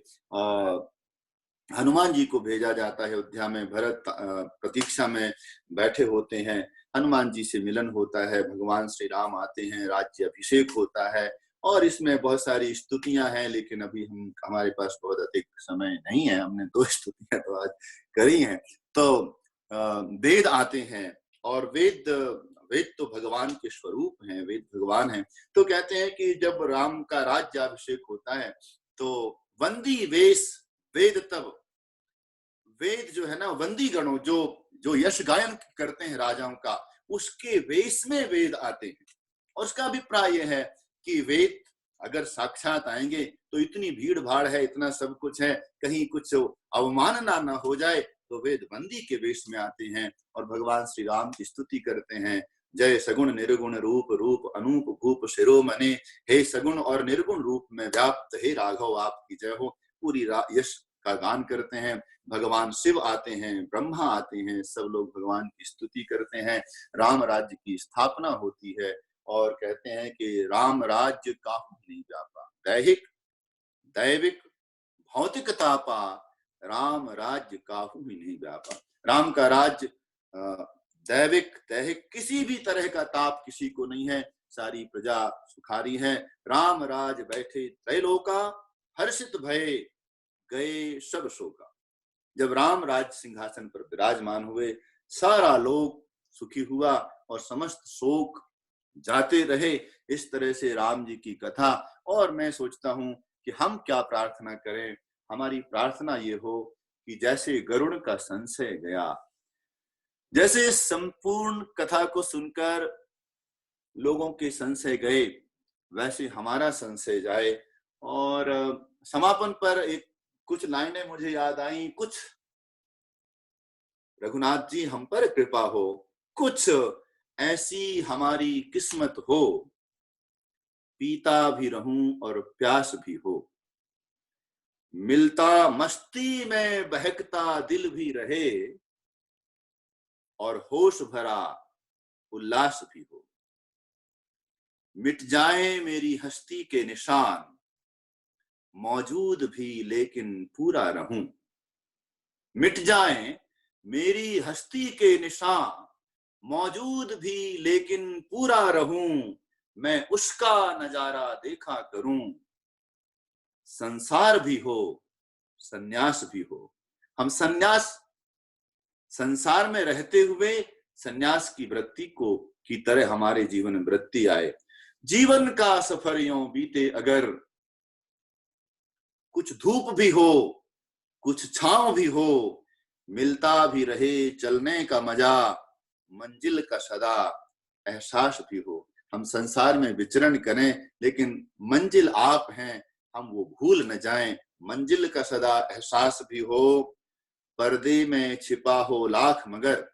हनुमान जी को भेजा जाता है अयोध्या में। भरत प्रतीक्षा में बैठे होते हैं, हनुमान जी से मिलन होता है, भगवान श्री राम आते हैं, राज्य अभिषेक होता है। और इसमें बहुत सारी स्तुतियां हैं, लेकिन अभी हमारे पास बहुत अधिक समय नहीं है, हमने 2 स्तुतियां तो आज करी हैं। तो वेद आते हैं, और वेद तो भगवान के स्वरूप हैं, वेद भगवान हैं। तो कहते हैं कि जब राम का राज्याभिषेक होता है तो वंदी वेश वेद, तब वेद जो है ना, वंदी गणों जो यश गायन करते हैं राजाओं का, उसके वेश में वेद आते हैं। और उसका अभिप्राय यह है कि वेद अगर साक्षात आएंगे तो इतनी भीड़ भाड़ है, इतना सब कुछ है, कहीं कुछ अवमानना ना हो जाए, तो वेद बंदी के वेश में आते हैं और भगवान श्री राम की स्तुति करते हैं। जय सगुण निर्गुण रूप रूप अनूप भूप शिरोमणे, हे सगुण और निर्गुण रूप में व्याप्त हे राघव आपकी जय हो। पूरी यश का गान करते हैं। भगवान शिव आते हैं, ब्रह्मा आते हैं, सब लोग भगवान की स्तुति करते हैं। राम राज्य की स्थापना होती है और कहते हैं कि राम राज्य काहू नहीं व्यापा, दैहिक दैविक भौतिक तापा, राम राज्य काहू ही नहीं व्यापा। राम का राज्य दैविक दैहिक किसी भी तरह का ताप किसी को नहीं है, सारी प्रजा सुखारी है। राम राज बैठे त्रैलोका, हर्षित भय गए सब शोका। जब राम राज सिंहासन पर विराजमान हुए, सारा लोक सुखी हुआ और समस्त शोक जाते रहे। इस तरह से राम जी की कथा। और मैं सोचता हूं कि हम क्या प्रार्थना करें। हमारी प्रार्थना ये हो कि जैसे गरुड़ का संशय गया, जैसे संपूर्ण कथा को सुनकर लोगों के संशय गए, वैसे हमारा संशय जाए। और समापन पर कुछ लाइनें मुझे याद आई। कुछ रघुनाथ जी हम पर कृपा हो, कुछ ऐसी हमारी किस्मत हो, पीता भी रहूं और प्यास भी हो, मिलता मस्ती में बहकता दिल भी रहे, और होश भरा उल्लास भी हो। मिट जाए मेरी हस्ती के निशान, मौजूद भी लेकिन पूरा रहूं। मिट जाए मेरी हस्ती के निशान, मौजूद भी लेकिन पूरा रहूं। मैं उसका नजारा देखा करूं, संसार भी हो सन्यास भी हो। हम संसार में रहते हुए सन्यास की वृत्ति की तरह हमारे जीवन में वृत्ति आए। जीवन का सफर यूं बीते अगर, कुछ धूप भी हो कुछ छांव भी हो, मिलता भी रहे चलने का मजा, मंजिल का सदा एहसास भी हो। हम संसार में विचरण करें लेकिन मंजिल आप हैं, हम वो भूल न जाएं। मंजिल का सदा एहसास भी हो, पर्दे में छिपा हो लाख मगर,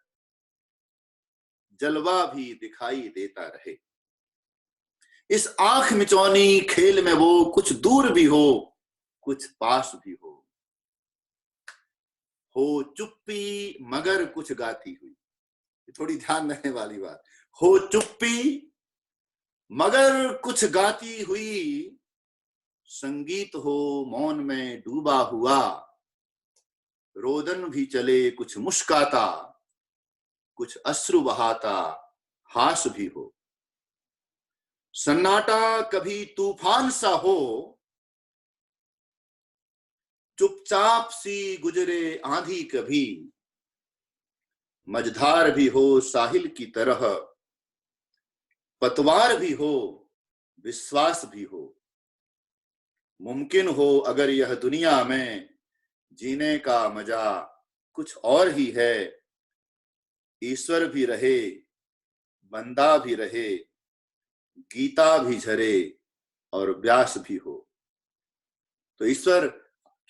जलवा भी दिखाई देता रहे। इस आंख मिचौनी खेल में वो कुछ दूर भी हो कुछ पास भी हो चुप्पी मगर कुछ गाती हुई। थोड़ी ध्यान रखने वाली बात। हो चुप्पी मगर कुछ गाती हुई, संगीत हो मौन में डूबा हुआ, रोदन भी चले कुछ मुस्काता, कुछ अश्रु बहाता हास भी हो। सन्नाटा कभी तूफान सा हो, चुपचाप सी गुजरे आंधी कभी, मझधार भी हो साहिल की तरह, पतवार भी हो विश्वास भी हो, मुमकिन हो अगर यह दुनिया में जीने का मजा कुछ और ही है, ईश्वर भी रहे बंदा भी रहे, गीता भी झरे और व्यास भी हो। तो ईश्वर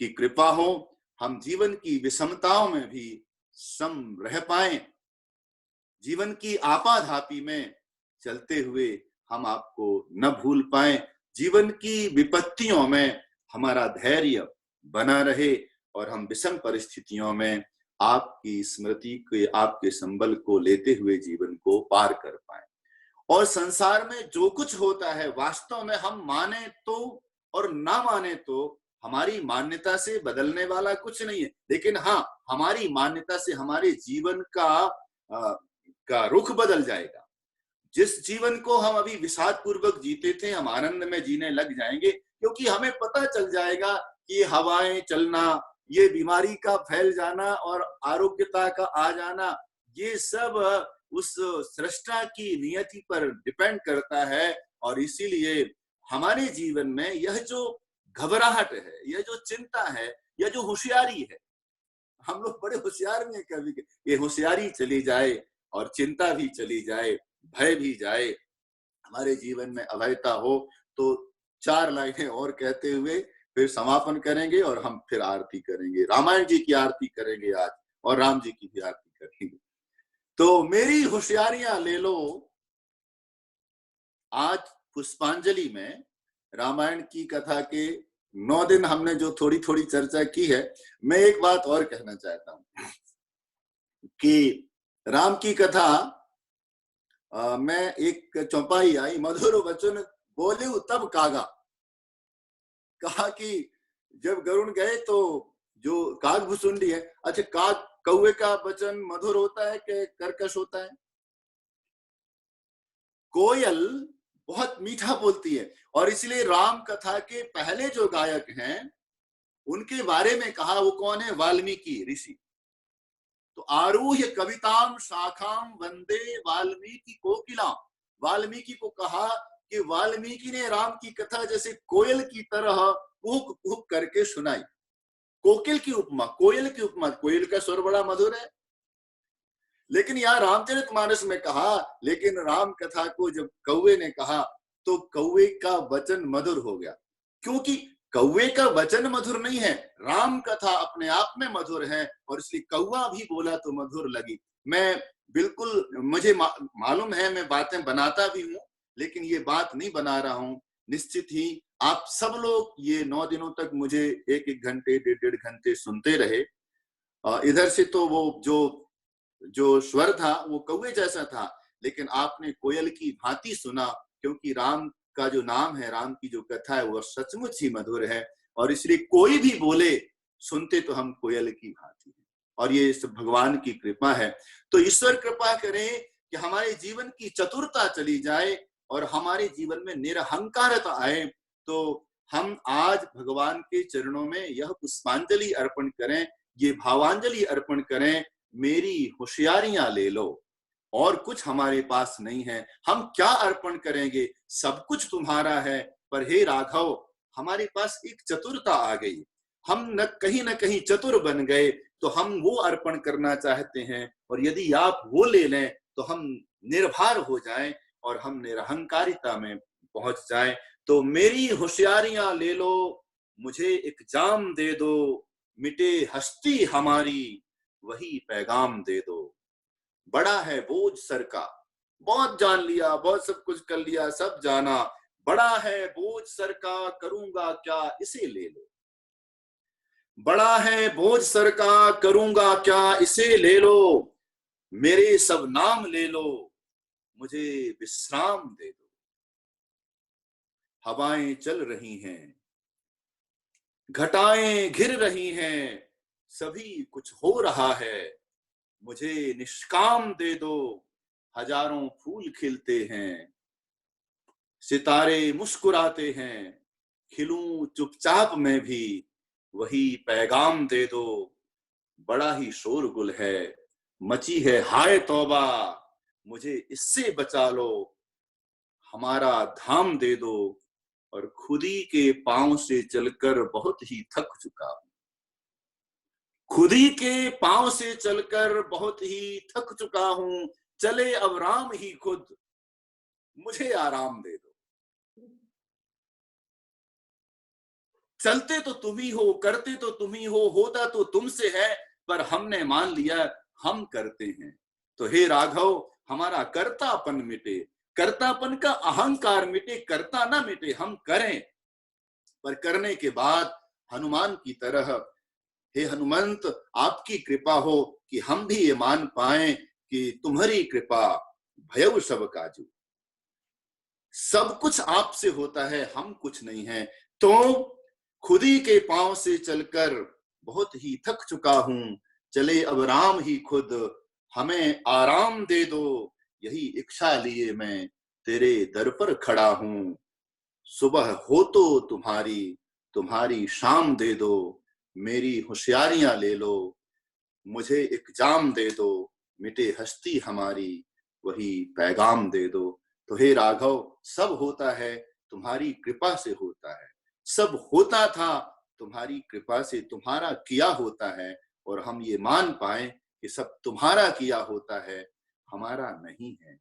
की कृपा हो, हम जीवन की विषमताओं में भी सम रह पाए, जीवन की आपाधापी में चलते हुए हम आपको न भूल पाए, जीवन की विपत्तियों में हमारा धैर्य बना रहे और हम विषम परिस्थितियों में आपकी स्मृति के, आपके संबल को लेते हुए जीवन को पार कर पाए। और संसार में जो कुछ होता है वास्तव में हम माने तो और ना माने तो हमारी मान्यता से बदलने वाला कुछ नहीं है, लेकिन हाँ, हमारी मान्यता से हमारे जीवन का रुख बदल जाएगा। जिस जीवन को हम अभी विषाद पूर्वक जीते थे, हम आनंद में जीने लग जाएंगे, क्योंकि हमें पता चल जाएगा कि हवाएं चलना, ये बीमारी का फैल जाना और आरोग्यता का आ जाना, ये सब उस सृष्टा की नियति पर डिपेंड करता है। और इसीलिए हमारे जीवन में यह जो घबराहट है, यह जो चिंता है, यह जो होशियारी है, हम लोग बड़े होशियार में कभी ये होशियारी चली जाए और चिंता भी चली जाए, भय भी जाए, हमारे जीवन में अभयता हो। तो 4 लाइनें और कहते हुए फिर समापन करेंगे और हम फिर आरती करेंगे, रामायण जी की आरती करेंगे आज और राम जी की भी आरती करेंगे। तो मेरी होशियारियां ले लो, आज पुष्पांजलि में रामायण की कथा के 9 दिन हमने जो थोड़ी थोड़ी चर्चा की है, मैं एक बात और कहना चाहता हूं कि राम की कथा मैं एक चौपाई आई, मधुर वचन बोले तब कागा, कहा कि जब गरुण गए तो जो काग भुसुंडी है, अच्छा काग कौवे का वचन मधुर होता है कि कर्कश होता है? कोयल बहुत मीठा बोलती है, और इसलिए राम कथा के पहले जो गायक हैं उनके बारे में कहा, वो कौन है? वाल्मीकि ऋषि। तो आरूह्य कविताम शाखाम वंदे वाल्मीकि कोकिला, वाल्मीकि को कहा कि वाल्मीकि ने राम की कथा जैसे कोयल की तरह कुहुक कुहुक करके सुनाई। कोकिल की उपमा, कोयल की उपमा, कोयल का स्वर बड़ा मधुर है, लेकिन यहाँ रामचरितमानस में कहा, लेकिन राम कथा को जब कौवे ने कहा तो कौवे का वचन मधुर हो गया, क्योंकि कौवे का वचन मधुर नहीं है, राम कथा अपने आप में मधुर है, और इसलिए कौवा भी बोला तो मधुर लगी। मैं बिल्कुल, मुझे मालूम है मैं बातें बनाता भी हूँ, लेकिन ये बात नहीं बना रहा हूँ। निश्चित ही आप सब लोग ये 9 दिनों तक मुझे 1-1 घंटे 1.5 घंटे सुनते रहे। इधर से तो वो जो स्वर था वो कौवे जैसा था, लेकिन आपने कोयल की भांति सुना, क्योंकि राम का जो नाम है, राम की जो कथा है, वो सचमुच ही मधुर है, और इसलिए कोई भी बोले सुनते तो हम कोयल की भांति हैं, और ये सब भगवान की कृपा है। तो ईश्वर कृपा करें कि हमारे जीवन की चतुरता चली जाए और हमारे जीवन में निरहंकारता आए, तो हम आज भगवान के चरणों में यह पुष्पांजलि अर्पण करें, ये भावांजलि अर्पण करें, मेरी होशियारियां ले लो, और कुछ हमारे पास नहीं है, हम क्या अर्पण करेंगे? सब कुछ तुम्हारा है, पर हे राघव हमारे पास एक चतुरता आ गई, हम न कहीं चतुर बन गए, तो हम वो अर्पण करना चाहते हैं, और यदि आप वो ले लें तो हम निर्भर हो जाएं और हम निरहंकारिता में पहुंच जाएं। तो मेरी होशियारियां ले लो, मुझे एक जाम दे दो, मिटे हस्ती हमारी वही पैगाम दे दो। बड़ा है बोझ सर का, बहुत जान लिया, बहुत सब कुछ कर लिया, सब जाना, बड़ा है बोझ सर का, करूंगा क्या इसे ले लो। बड़ा है बोझ सर का, करूंगा क्या इसे ले लो, मेरे सब नाम ले लो, मुझे विश्राम दे दो। हवाएं चल रही हैं, घटाएं घिर रही हैं, सभी कुछ हो रहा है, मुझे निष्काम दे दो, हजारों फूल खिलते हैं, सितारे मुस्कुराते हैं, खिलूं चुपचाप मैं भी, वही पैगाम दे दो, बड़ा ही शोरगुल है, मची है हाय तौबा, मुझे इससे बचा लो, हमारा धाम दे दो, और खुदी के पांव से चलकर बहुत ही थक चुका हूं, खुदी के पांव से चलकर बहुत ही थक चुका हूं, चले अब राम ही खुद, मुझे आराम दे दो। चलते तो तुम ही हो, करते तो तुम ही हो, होता तो तुमसे है, पर हमने मान लिया हम करते हैं। तो हे राघव, हमारा कर्तापन मिटे, कर्तापन का अहंकार मिटे, कर्ता ना मिटे, हम करें, पर करने के बाद हनुमान की तरह, हे हनुमंत, आपकी कृपा हो कि हम भी ये मान पाए कि तुम्हारी कृपा भयउ सब काजू, सब कुछ आपसे होता है, हम कुछ नहीं है। तो खुदी के पांव से चलकर बहुत ही थक चुका हूं, चले अब राम ही खुद, हमें आराम दे दो, यही इच्छा लिए मैं तेरे दर पर खड़ा हूं, सुबह हो तो तुम्हारी, तुम्हारी शाम दे दो, मेरी होशियारियां ले लो, मुझे एक जाम दे दो, मिटे हस्ती हमारी, वही पैगाम दे दो। तो हे राघव, सब होता है तुम्हारी कृपा से होता है, सब होता था तुम्हारी कृपा से, तुम्हारा किया होता है, और हम ये मान पाए कि सब तुम्हारा किया होता है, हमारा नहीं है,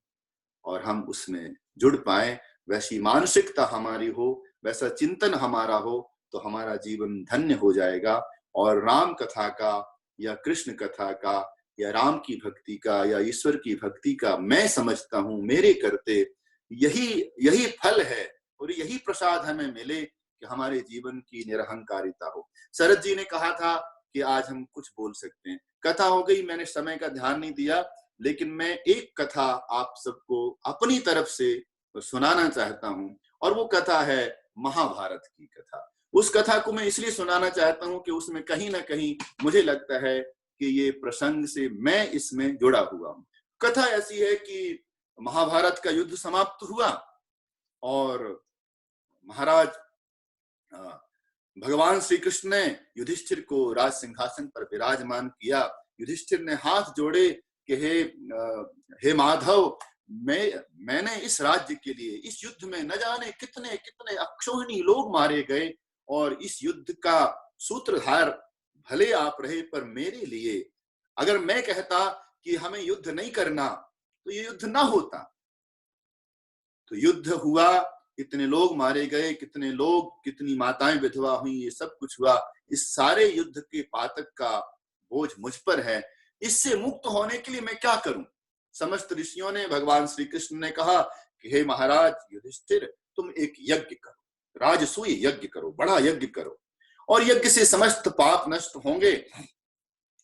और हम उसमें जुड़ पाए, वैसी मानसिकता हमारी हो, वैसा चिंतन हमारा हो, तो हमारा जीवन धन्य हो जाएगा। और राम कथा का या कृष्ण कथा का या राम की भक्ति का या ईश्वर की भक्ति का मैं समझता हूं मेरे करते यही यही फल है, और यही प्रसाद हमें मिले कि हमारे जीवन की निरहंकारिता हो। शरद जी ने कहा था कि आज हम कुछ बोल सकते हैं, कथा हो गई, मैंने समय का ध्यान नहीं दिया, लेकिन मैं एक कथा आप सबको अपनी तरफ से सुनाना चाहता हूं, और वो कथा है महाभारत की कथा। उस कथा को मैं इसलिए सुनाना चाहता हूं कि उसमें कहीं ना कहीं मुझे लगता है कि ये प्रसंग से मैं इसमें जुड़ा हुआ हूं। कथा ऐसी है कि महाभारत का युद्ध समाप्त हुआ, और महाराज भगवान श्री कृष्ण ने युधिष्ठिर को राज सिंहासन पर विराजमान किया। युधिष्ठिर ने हाथ जोड़े कि हे माधव, मैंने इस राज्य के लिए, इस युद्ध में न जाने कितने कितने अक्षोहिणी लोग मारे गए, और इस युद्ध का सूत्रधार भले आप रहे, पर मेरे लिए अगर मैं कहता कि हमें युद्ध नहीं करना तो ये युद्ध ना होता। तो युद्ध हुआ, कितने लोग मारे गए, कितने लोग, कितनी माताएं विधवा हुई, ये सब कुछ हुआ। इस सारे युद्ध के पातक का बोझ मुझ पर है, इससे मुक्त होने के लिए मैं क्या करूं? समस्त ऋषियों ने, भगवान श्री कृष्ण ने कहा कि हे महाराज युधिष्ठिर, तुम एक यज्ञ करो, राजसूय यज्ञ करो, बड़ा यज्ञ करो, और यज्ञ से समस्त पाप नष्ट होंगे।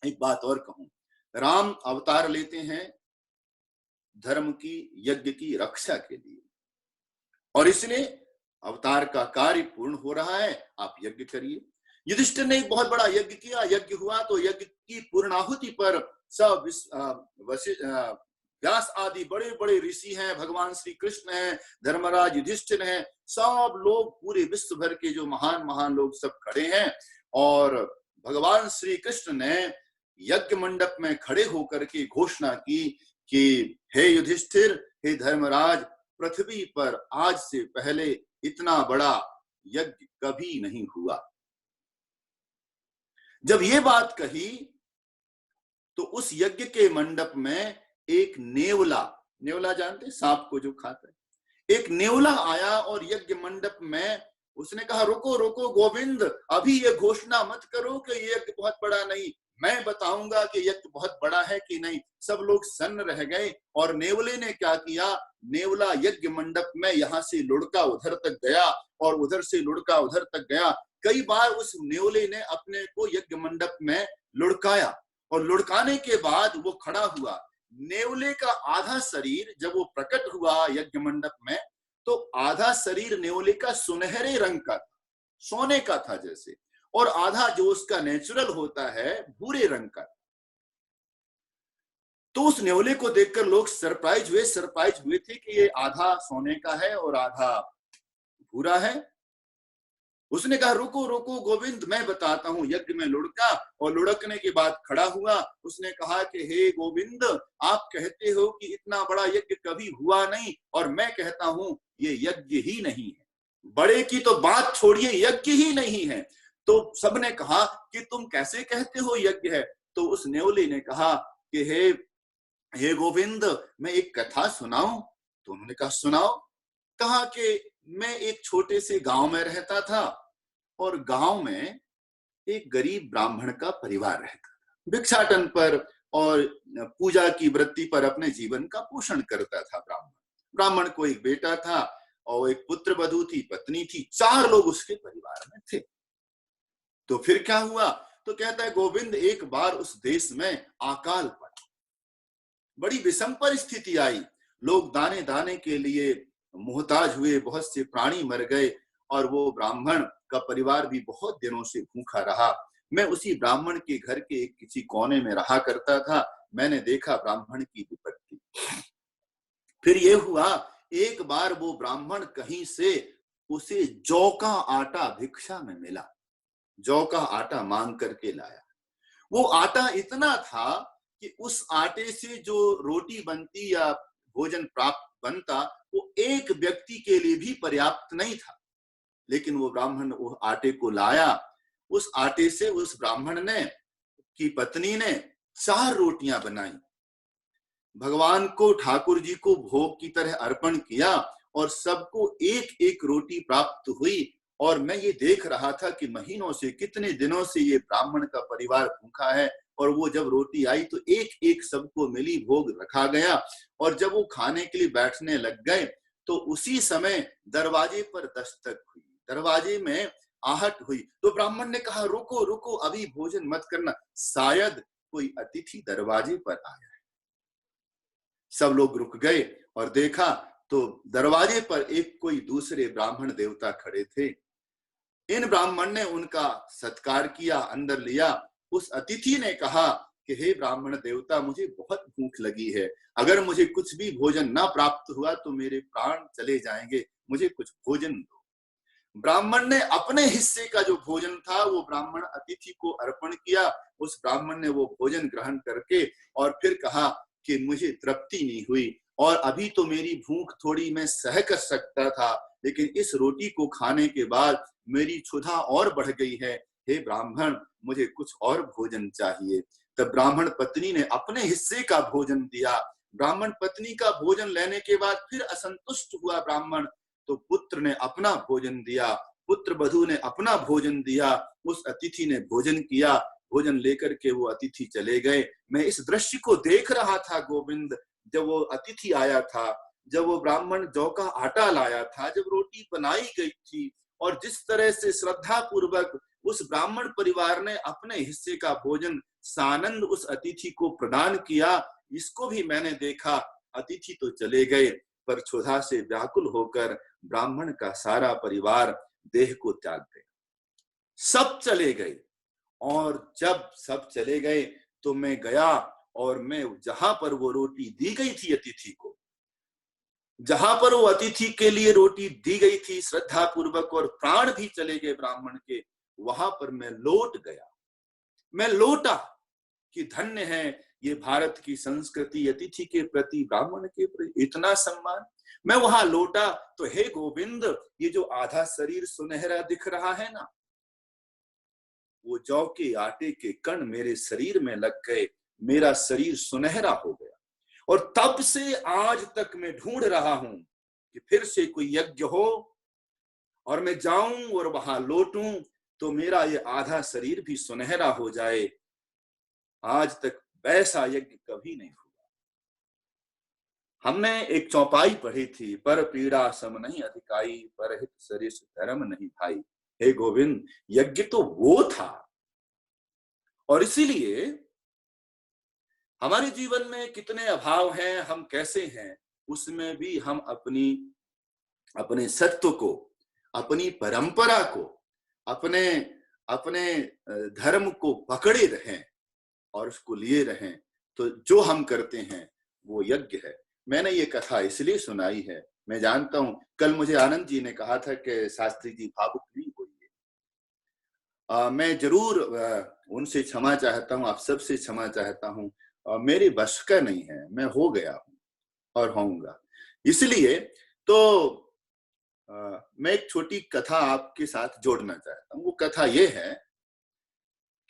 एक बात और कहूं, राम अवतार लेते हैं धर्म की, यज्ञ की रक्षा के लिए, और इसलिए अवतार का कार्य पूर्ण हो रहा है, आप यज्ञ करिए। युधिष्ठिर ने एक बहुत बड़ा यज्ञ किया, यज्ञ हुआ तो यज्ञ की पूर्णाहुति पर सब व्यास आदि बड़े बड़े ऋषि हैं, भगवान श्री कृष्ण हैं, धर्मराज युधिष्ठिर हैं, सब लोग, पूरे विश्व भर के जो महान महान लोग सब खड़े हैं। और भगवान श्री कृष्ण ने यज्ञ मंडप में खड़े होकर के घोषणा की कि हे युधिष्ठिर, हे धर्मराज, पृथ्वी पर आज से पहले इतना बड़ा यज्ञ कभी नहीं हुआ। जब ये बात कही तो उस यज्ञ के मंडप में एक नेवला, नेवला जानते, सांप को जो खाता है, एक नेवला आया और यज्ञ मंडप में उसने कहा, रुको रुको गोविंद, अभी ये घोषणा मत करो कि ये यज्ञ बहुत बड़ा नहीं, मैं बताऊंगा कि यज्ञ बहुत बड़ा है कि नहीं। सब लोग सन्न रह गए, और नेवले ने क्या किया, नेवला यज्ञ मंडप में यहां से लुढ़का उधर तक गया, और उधर से लुढ़का उधर तक गया। कई बार उस नेवले ने अपने को यज्ञ मंडप में लुढ़काया, और लुढ़काने के बाद वो खड़ा हुआ। नेवले का आधा शरीर जब वो प्रकट हुआ यज्ञ मंडप में, तो आधा शरीर नेवले का सुनहरे रंग का था, सोने का था जैसे, और आधा जो उसका नेचुरल होता है भूरे रंग का। तो उस न्योले को देखकर लोग सरप्राइज हुए थे कि ये आधा सोने का है और आधा भूरा है। उसने कहा रुको रुको गोविंद, मैं बताता हूं। यज्ञ में लुढ़का और लुढ़कने के बाद खड़ा हुआ। उसने कहा कि हे गोविंद, आप कहते हो कि इतना बड़ा यज्ञ कभी हुआ नहीं, और मैं कहता हूं ये यज्ञ ही नहीं है। बड़े की तो बात छोड़िए, यज्ञ ही नहीं है। तो सबने कहा कि तुम कैसे कहते हो यज्ञ है? तो उस न्योले ने कहा कि हे गोविंद, मैं एक कथा सुनाऊं? तो उन्होंने कहा सुनाओ। कहा कि मैं एक छोटे से गांव में रहता था, और गांव में एक गरीब ब्राह्मण का परिवार रहता था। भिक्षाटन पर और पूजा की वृत्ति पर अपने जीवन का पोषण करता था ब्राह्मण को एक बेटा था और एक पुत्र वधू थी, पत्नी थी, 4 लोग उसके परिवार में थे। तो फिर क्या हुआ? तो कहता है गोविंद, एक बार उस देश में अकाल पड़ा, बड़ी विषम परिस्थिति आई। लोग दाने दाने के लिए मोहताज हुए, बहुत से प्राणी मर गए, और वो ब्राह्मण का परिवार भी बहुत दिनों से भूखा रहा। मैं उसी ब्राह्मण के घर के किसी कोने में रहा करता था। मैंने देखा ब्राह्मण की विपत्ति। फिर ये हुआ, एक बार वो ब्राह्मण कहीं से उसे जौ का आटा भिक्षा में मिला। जौ का आटा मांग करके लाया। वो आटा इतना था कि उस आटे से जो रोटी बनती या भोजन प्राप्त बनता, वो एक व्यक्ति के लिए भी पर्याप्त नहीं था। लेकिन वो ब्राह्मण वो आटे को लाया। उस आटे से उस ब्राह्मण ने की पत्नी ने 4 रोटियां बनाई, भगवान को, ठाकुर जी को भोग की तरह अर्पण किया, और सबको एक एक रोटी प्राप्त हुई। और मैं ये देख रहा था कि महीनों से, कितने दिनों से ये ब्राह्मण का परिवार भूखा है, और वो जब रोटी आई तो एक एक सबको मिली, भोग रखा गया। और जब वो खाने के लिए बैठने लग गए तो उसी समय दरवाजे पर दस्तक हुई, दरवाजे में आहट हुई। तो ब्राह्मण ने कहा रुको रुको, अभी भोजन मत करना, शायद कोई अतिथि दरवाजे पर आया है। सब लोग रुक गए और देखा तो दरवाजे पर एक कोई दूसरे ब्राह्मण देवता खड़े थे। इन ब्राह्मण ने उनका सत्कार किया, अंदर लिया। उस अतिथि ने कहा कि हे ब्राह्मण देवता, मुझे बहुत भूख लगी है, अगर मुझे कुछ भी भोजन ना प्राप्त हुआ तो मेरे प्राण चले जाएंगे, मुझे कुछ भोजन दो। ब्राह्मण ने अपने हिस्से का जो भोजन था वो ब्राह्मण अतिथि को अर्पण किया। उस ब्राह्मण ने वो भोजन ग्रहण करके और फिर कहा कि मुझे तृप्ति नहीं हुई, और अभी तो मेरी भूख थोड़ी मैं सह कर सकता था, लेकिन इस रोटी को खाने के बाद मेरी क्षुधा और बढ़ गई है। हे ब्राह्मण, मुझे कुछ और भोजन चाहिए। तब ब्राह्मण पत्नी ने अपने हिस्से का भोजन दिया। ब्राह्मण पत्नी का भोजन लेने के बाद फिर असंतुष्ट हुआ ब्राह्मण, तो पुत्र ने अपना भोजन दिया, पुत्र वधू ने अपना भोजन दिया। उस अतिथि ने भोजन किया, भोजन लेकर के वो अतिथि चले गए। मैं इस दृश्य को देख रहा था गोविंद, जब वो अतिथि आया था, जब वो ब्राह्मण जौ का आटा लाया था, जब रोटी बनाई गई थी, और जिस तरह से श्रद्धा पूर्वक उस ब्राह्मण परिवार ने अपने हिस्से का भोजन सानंद उस अतिथि को प्रदान किया, इसको भी मैंने देखा। अतिथि तो चले गए, पर क्षुधा से व्याकुल होकर ब्राह्मण का सारा परिवार देह को त्याग गया। सब चले गए, और जब सब चले गए तो मैं गया, और मैं जहां पर वो रोटी दी गई थी अतिथि को, जहां पर वो अतिथि के लिए रोटी दी गई थी श्रद्धा पूर्वक, और प्राण भी चले गए ब्राह्मण के, वहां पर मैं लौट गया। मैं लौटा कि धन्य है ये भारत की संस्कृति, अतिथि के प्रति, ब्राह्मण के प्रति इतना सम्मान। मैं वहां लौटा तो हे गोविंद, ये जो आधा शरीर सुनहरा दिख रहा है ना, वो जौ के आटे के कण मेरे शरीर में लग गए, मेरा शरीर सुनहरा हो गया। और तब से आज तक मैं ढूंढ रहा हूं कि फिर से कोई यज्ञ हो और मैं जाऊं और वहां लौटूं तो मेरा ये आधा शरीर भी सुनहरा हो जाए। आज तक वैसा यज्ञ कभी नहीं हुआ। हमने एक चौपाई पढ़ी थी, पर पीड़ा सम नहीं अधिकाई, परहित सरिस धर्म नहीं भाई। हे गोविंद, यज्ञ तो वो था, और इसीलिए हमारे जीवन में कितने अभाव हैं, हम कैसे हैं, उसमें भी हम अपने सत्व को, अपनी परंपरा को, अपने धर्म को पकड़े रहें और उसको लिए रहें, तो जो हम करते हैं वो यज्ञ है। मैंने ये कथा इसलिए सुनाई है, मैं जानता हूं कल मुझे आनंद जी ने कहा था कि शास्त्री जी भावुक नहीं होइए। मैं जरूर उनसे क्षमा चाहता हूं, आप सबसे क्षमा चाहता हूं। मेरे बस का नहीं है, मैं हो गया हूं और होऊंगा। इसलिए तो मैं एक छोटी कथा आपके साथ जोड़ना चाहता हूं। वो कथा ये है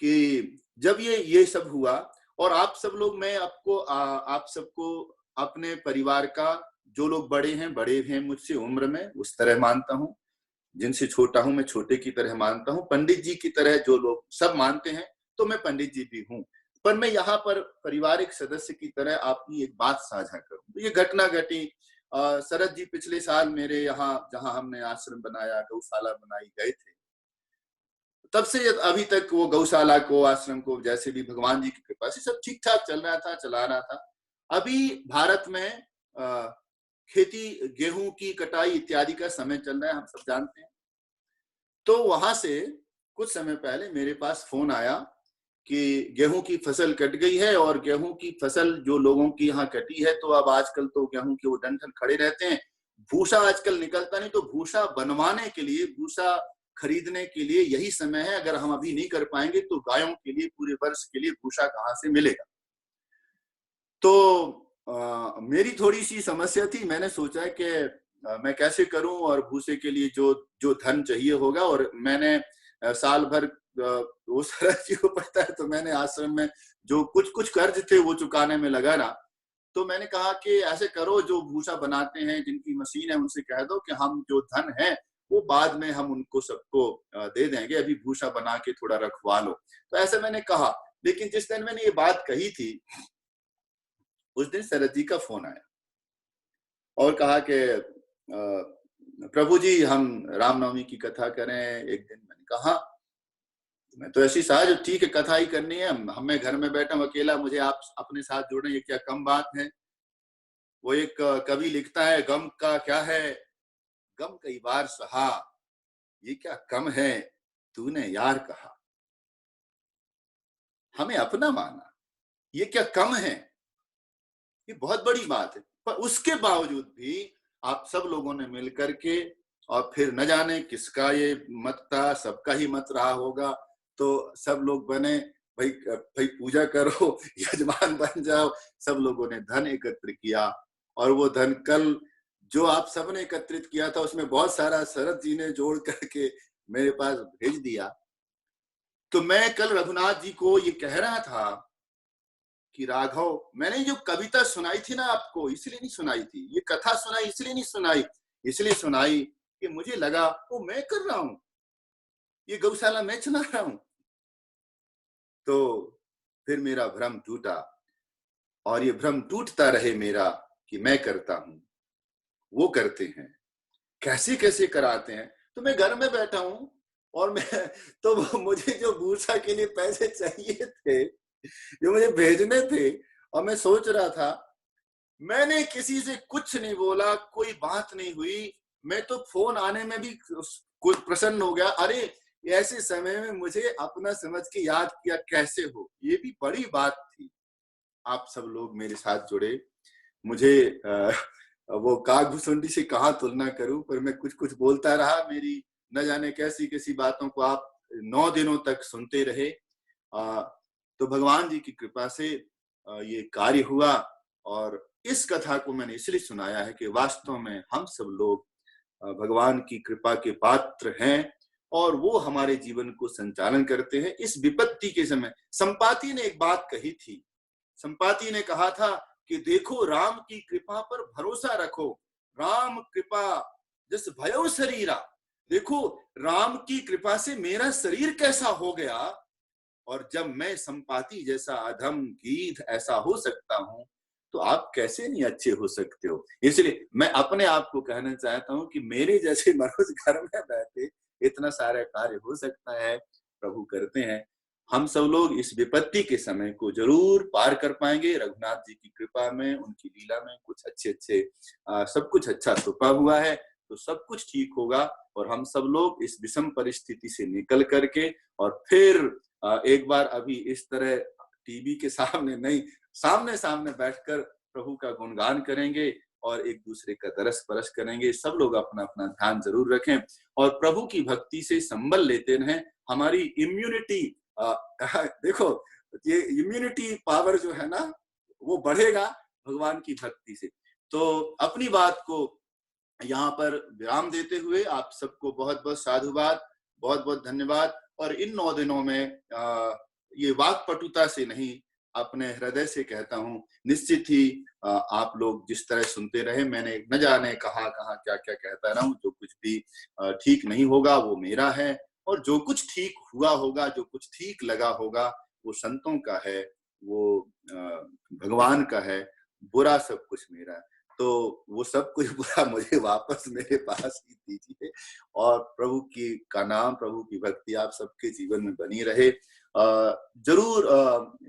कि जब ये सब हुआ और आप सब लोग, मैं आपको आप सबको अपने परिवार का, जो लोग बड़े हैं मुझसे उम्र में, उस तरह मानता हूं। जिनसे छोटा हूं मैं छोटे की तरह मानता हूं। पंडित जी की तरह जो लोग सब मानते हैं, तो मैं पंडित जी भी हूं। पर मैं यहाँ पर पारिवारिक सदस्य की तरह आपकी एक बात साझा करूं। ये घटना घटी, शरद जी पिछले साल मेरे यहाँ, जहां हमने आश्रम बनाया, गौशाला बनाई, गए थे। तब से अभी तक वो गौशाला को, आश्रम को, जैसे भी भगवान जी की कृपा से सब ठीक ठाक चल रहा था, चला रहा था। अभी भारत में खेती, गेहूं की कटाई इत्यादि का समय चल रहा है, हम सब जानते हैं। तो वहां से कुछ समय पहले मेरे पास फोन आया कि गेहूं की फसल कट गई है, और गेहूं की फसल जो लोगों की यहाँ कटी है, तो अब आजकल तो गेहूं के वो डंठल खड़े रहते हैं, भूसा आजकल निकलता नहीं, तो भूसा बनवाने के लिए, भूसा खरीदने के लिए यही समय है। अगर हम अभी नहीं कर पाएंगे तो गायों के लिए पूरे वर्ष के लिए भूसा कहाँ से मिलेगा। तो मेरी थोड़ी सी समस्या थी। मैंने सोचा कि मैं कैसे करूं, और भूसे के लिए जो धन चाहिए होगा, और मैंने साल भर वो शरद जी को पता है, तो मैंने आश्रम में जो कुछ कर्ज थे वो चुकाने में लगा रहा। तो मैंने कहा कि ऐसे करो, जो भूसा बनाते हैं, जिनकी मशीन है, उनसे कह दो कि हम जो धन है वो बाद में हम उनको सबको दे देंगे, अभी भूसा बना के थोड़ा रखवा लो। तो ऐसे मैंने कहा। लेकिन जिस दिन मैंने ये बात कही थी, उस दिन शरद जी का फोन आया और कहा कि प्रभु जी, हम रामनवमी की कथा करें एक दिन। मैंने कहा मैं तो ऐसी सहज, ठीक है, कथा ही करनी है, मैं घर में बैठा हूं अकेला, मुझे आप अपने साथ जोड़े, ये क्या कम बात है। वो एक कवि लिखता है, गम का क्या है, गम कई बार सहा, ये क्या कम है, तूने यार कहा। हमें अपना माना, ये क्या कम है, ये बहुत बड़ी बात है। पर उसके बावजूद भी आप सब लोगों ने मिलकर के, और फिर न जाने किसका ये मत था, सबका ही मत रहा होगा, तो सब लोग बने, भाई भाई पूजा करो, यजमान बन जाओ। सब लोगों ने धन एकत्र किया, और वो धन कल जो आप सबने एकत्रित किया था, उसमें बहुत सारा शरद जी ने जोड़ करके मेरे पास भेज दिया। तो मैं कल रघुनाथ जी को ये कह रहा था कि राघव, मैंने जो कविता सुनाई थी ना आपको, इसलिए नहीं सुनाई थी, ये कथा सुनाई इसलिए नहीं सुनाई, इसलिए सुनाई कि मुझे लगा वो मैं कर रहा हूं, ये गौशाला मैं चला रहा हूं। तो फिर मेरा भ्रम टूटा, और ये भ्रम टूटता रहे मेरा कि मैं करता हूं, वो करते हैं, कैसे कैसे कराते हैं। तो मैं घर में बैठा हूं, और मैं तो मुझे जो भूसा के लिए पैसे चाहिए थे, जो मुझे भेजने थे, और मैं सोच रहा था, मैंने किसी से कुछ नहीं बोला, कोई बात नहीं हुई। मैं तो फोन आने में भी कुछ प्रसन्न हो गया, अरे ऐसे समय में मुझे अपना समझ के याद किया, कैसे हो, ये भी बड़ी बात थी। आप सब लोग मेरे साथ जुड़े। मुझे वो कागभूसुंडी से कहाँ तुलना करूं, पर मैं कुछ कुछ बोलता रहा। मेरी न जाने कैसी कैसी बातों को आप 9 दिनों तक सुनते रहे। तो भगवान जी की कृपा से ये कार्य हुआ, और इस कथा को मैंने इसलिए सुनाया है कि वास्तव में हम सब लोग भगवान की कृपा के पात्र हैं, और वो हमारे जीवन को संचालन करते हैं। इस विपत्ति के समय संपाति ने एक बात कही थी। संपाति ने कहा था कि देखो, राम की कृपा पर भरोसा रखो, राम कृपा जस भयो शरीरा। देखो, राम की कृपा से मेरा शरीर कैसा हो गया, और जब मैं संपाति जैसा अधम गीध ऐसा हो सकता हूं, तो आप कैसे नहीं अच्छे हो सकते हो। इसलिए मैं अपने आप को कहना चाहता हूं कि मेरे जैसे मनुष्य घर में बैठे इतना सारा कार्य हो सकता है, प्रभु करते हैं। हम सब लोग इस विपत्ति के समय को जरूर पार कर पाएंगे। रघुनाथ जी की कृपा में, उनकी लीला में कुछ अच्छे सब कुछ अच्छा छुपा हुआ है, तो सब कुछ ठीक होगा, और हम सब लोग इस विषम परिस्थिति से निकल करके, और फिर एक बार अभी इस तरह टीवी के सामने नहीं, सामने सामने बैठकर प्रभु का गुणगान करेंगे और एक दूसरे का दरस परस करेंगे। सब लोग अपना अपना ध्यान जरूर रखें और प्रभु की भक्ति से संबल लेते रहें। हमारी इम्यूनिटी, देखो ये इम्यूनिटी पावर जो है ना वो बढ़ेगा भगवान की भक्ति से। तो अपनी बात को यहाँ पर विराम देते हुए आप सबको बहुत बहुत साधुवाद, बहुत बहुत धन्यवाद। और इन 9 दिनों में ये वाक्पटुता से नहीं, अपने हृदय से कहता हूँ, निश्चित ही आप लोग जिस तरह सुनते रहे, मैंने न जाने कहाँ क्या क्या कहता रहा हूँ। जो कुछ भी ठीक नहीं होगा वो मेरा है, और जो कुछ ठीक हुआ होगा, जो कुछ ठीक लगा होगा, वो संतों का है, वो भगवान का है। बुरा सब कुछ मेरा है। तो वो सब कुछ बुरा मुझे वापस मेरे पास ही दीजिए, और प्रभु की का नाम, प्रभु की भक्ति आप सबके जीवन में बनी रहे। जरूर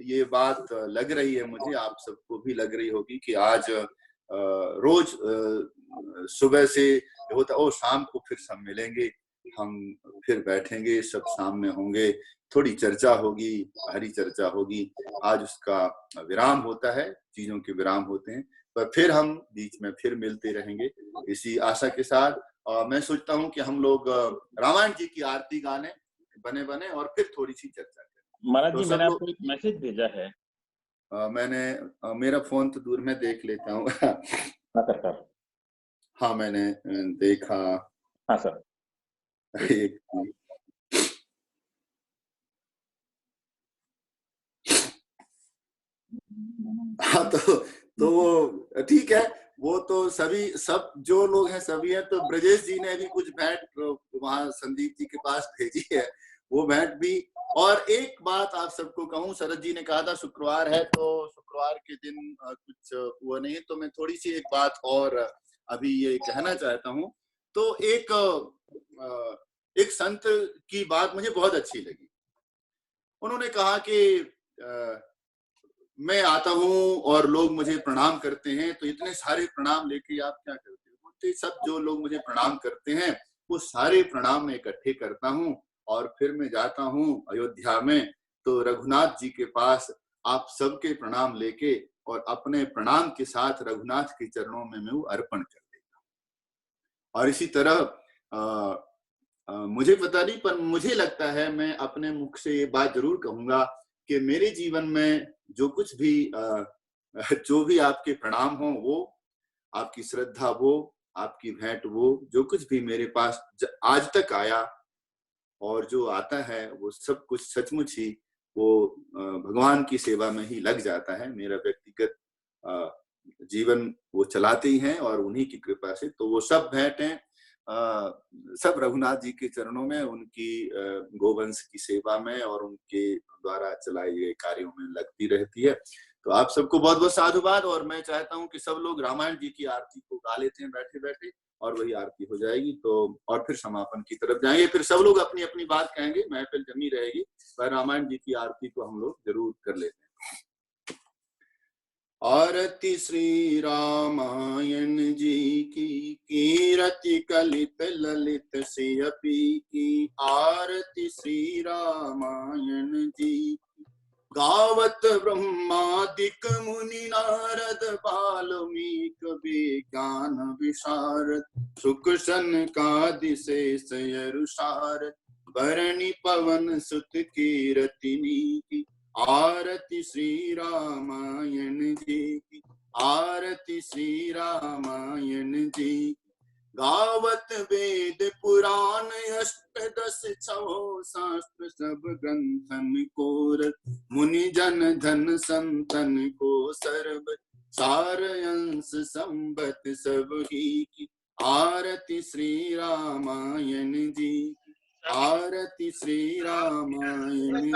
ये बात लग रही है मुझे, आप सबको भी लग रही होगी कि आज रोज सुबह से होता, ओ शाम को फिर सब मिलेंगे, हम फिर बैठेंगे, सब सामने होंगे, थोड़ी चर्चा होगी, भारी चर्चा होगी। आज उसका विराम होता है, चीजों के विराम होते हैं, पर फिर हम बीच में फिर मिलते रहेंगे इसी आशा के साथ। मैं सोचता हूँ कि हम लोग रामायण जी की आरती गाने बने और फिर थोड़ी सी चर्चा करें। महाराज तो जी, मैंने आपको एक मैसेज भेजा है। मेरा फोन तो दूर में देख लेता हूँ। हाँ सर। हाँ मैंने देखा। हाँ सर। एक हाँ तो वो ठीक है, वो तो सभी सब जो लोग हैं सभी हैं। तो ब्रजेश जी ने भी कुछ भेंट वहां संदीप जी के पास भेजी है, वो भेंट भी। और एक बात आप सबको कहूँ, शरद जी ने कहा था शुक्रवार है, तो शुक्रवार के दिन कुछ वो नहीं है, तो मैं थोड़ी सी एक बात और अभी ये कहना चाहता हूँ। तो एक संत की बात मुझे बहुत अच्छी लगी। उन्होंने कहा कि मैं आता हूँ और लोग मुझे प्रणाम करते हैं, तो इतने सारे प्रणाम लेके आप क्या करते हो? बोलते सब जो लोग मुझे प्रणाम करते हैं वो सारे प्रणाम मैं इकट्ठे करता हूँ और फिर मैं जाता हूँ अयोध्या में, तो रघुनाथ जी के पास आप सबके प्रणाम लेके और अपने प्रणाम के साथ रघुनाथ के चरणों में मैं वो अर्पण कर देता हूँ। और इसी तरह मुझे पता नहीं, पर मुझे लगता है, मैं अपने मुख से ये बात जरूर कहूंगा कि मेरे जीवन में जो कुछ भी जो भी आपके प्रणाम हो, वो आपकी श्रद्धा, वो आपकी भेंट, वो जो कुछ भी मेरे पास आज तक आया और जो आता है, वो सब कुछ सचमुच ही वो भगवान की सेवा में ही लग जाता है। मेरा व्यक्तिगत जीवन वो चलाते ही हैं और उन्हीं की कृपा से। तो वो सब भेंटें सब रघुनाथ जी के चरणों में, उनकी गोवंश की सेवा में और उनके द्वारा चलाए गए कार्यों में लगती रहती है। तो आप सबको बहुत बहुत साधुवाद। और मैं चाहता हूँ कि सब लोग रामायण जी की आरती को गा लेते हैं बैठे बैठे, और वही आरती हो जाएगी, तो और फिर समापन की तरफ जाएंगे। फिर सब लोग अपनी अपनी बात कहेंगे, महफिल जमी रहेगी, पर रामायण जी की आरती को हम लोग जरूर कर लेते हैं। आरती श्री रामायण जी की, कीरति कलित ललित सियपी की। आरती श्री रामायण जी, गावत ब्रह्मादिक मुनि नारद वाल्मीकि विज्ञान विशारद। सुख सनकादि शेष यरुषारद, भरणी पवन सुत कीरतिनी की। आरती श्री रामायण जी की, आरती श्री रामायण जी की। गावत वेद पुराण अष्टदश छहो शास्त्र सब ग्रंथन को रत। मुनि जन धन संतन को सर्व सार अंश संबत सब ही की। आरती श्री रामायण जी की, आरती श्री रामायण जी।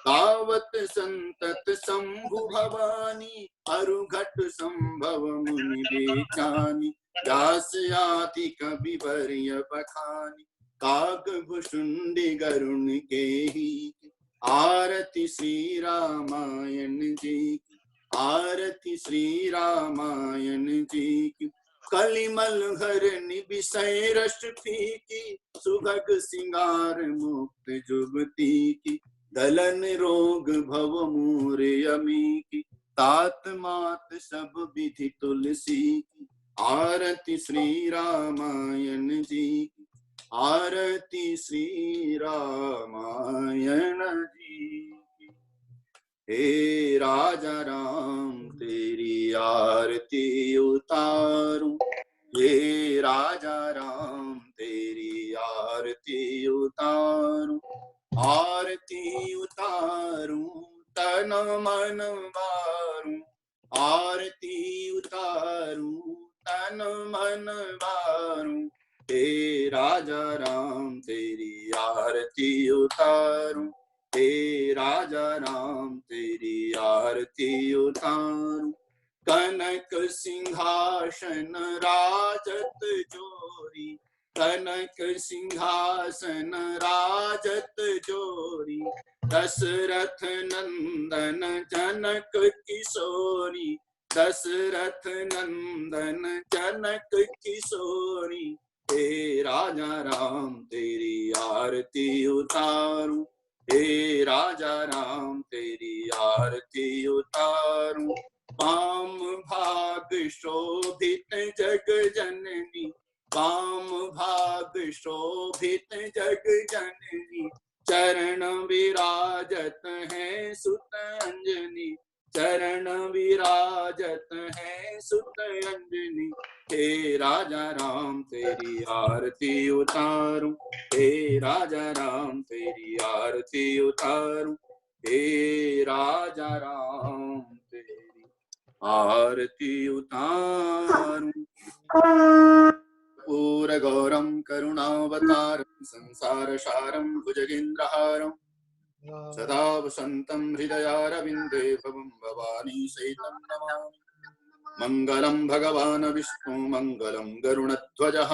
गावत संतत शंभु भवानी, अरुघट संभव मुनि बेचानी। व्यास आदि कवि वर्य बखानी, काग भुषुंडी गरुण के ही। आरती श्री रामायण जी की, आरती श्री रामायण जी की। कलिमल हरनि विषय रस फीकी, सुभग सिंगार मुक्त जुगती की। दलन रोग भव मूर यमी की, तात मात सब विधि तुलसी की। आरती श्री रामायण जी की, आरती श्री रामायण जी की। हे राजा राम तेरी आरती उतारूं, हे राजा राम तेरी आरती उतारूं। आरती उतारूं तन मन मारूं, आरती उतारूं तन मन मारूं। हे राजा राम तेरी आरती उतारूं, हे राजा राम तेरी आरती उतारूं। कनक सिंहासन राजत जोरी, कनक सिंहासन राजत जोरी। दशरथ नंदन जनक किशोरी, दशरथ नंदन जनक किशोरी। हे राजा राम तेरी आरती उतारूं, हे राजा राम तेरी आरती उतारूं। वाम भाग शोभित जग जननी, वाम भाग शोभित जग जननी। चरण विराजत है सुत अंजनी, चरण विराजत है सुत अंजनी। हे राजा राम तेरी आरती उतारूं, हे राजा राम तेरी आरती उतारूं। हे राजा राम तेरी आरती उतारूं। पूर गौरम करुणावतारं संसार सारं भुजगेन्द्रहारं सदा वसन्तं हृदयारविन्दे भवं भवानी सहितं नमामि। मङ्गलं भगवान् विष्णु मङ्गलं गरुडध्वजः,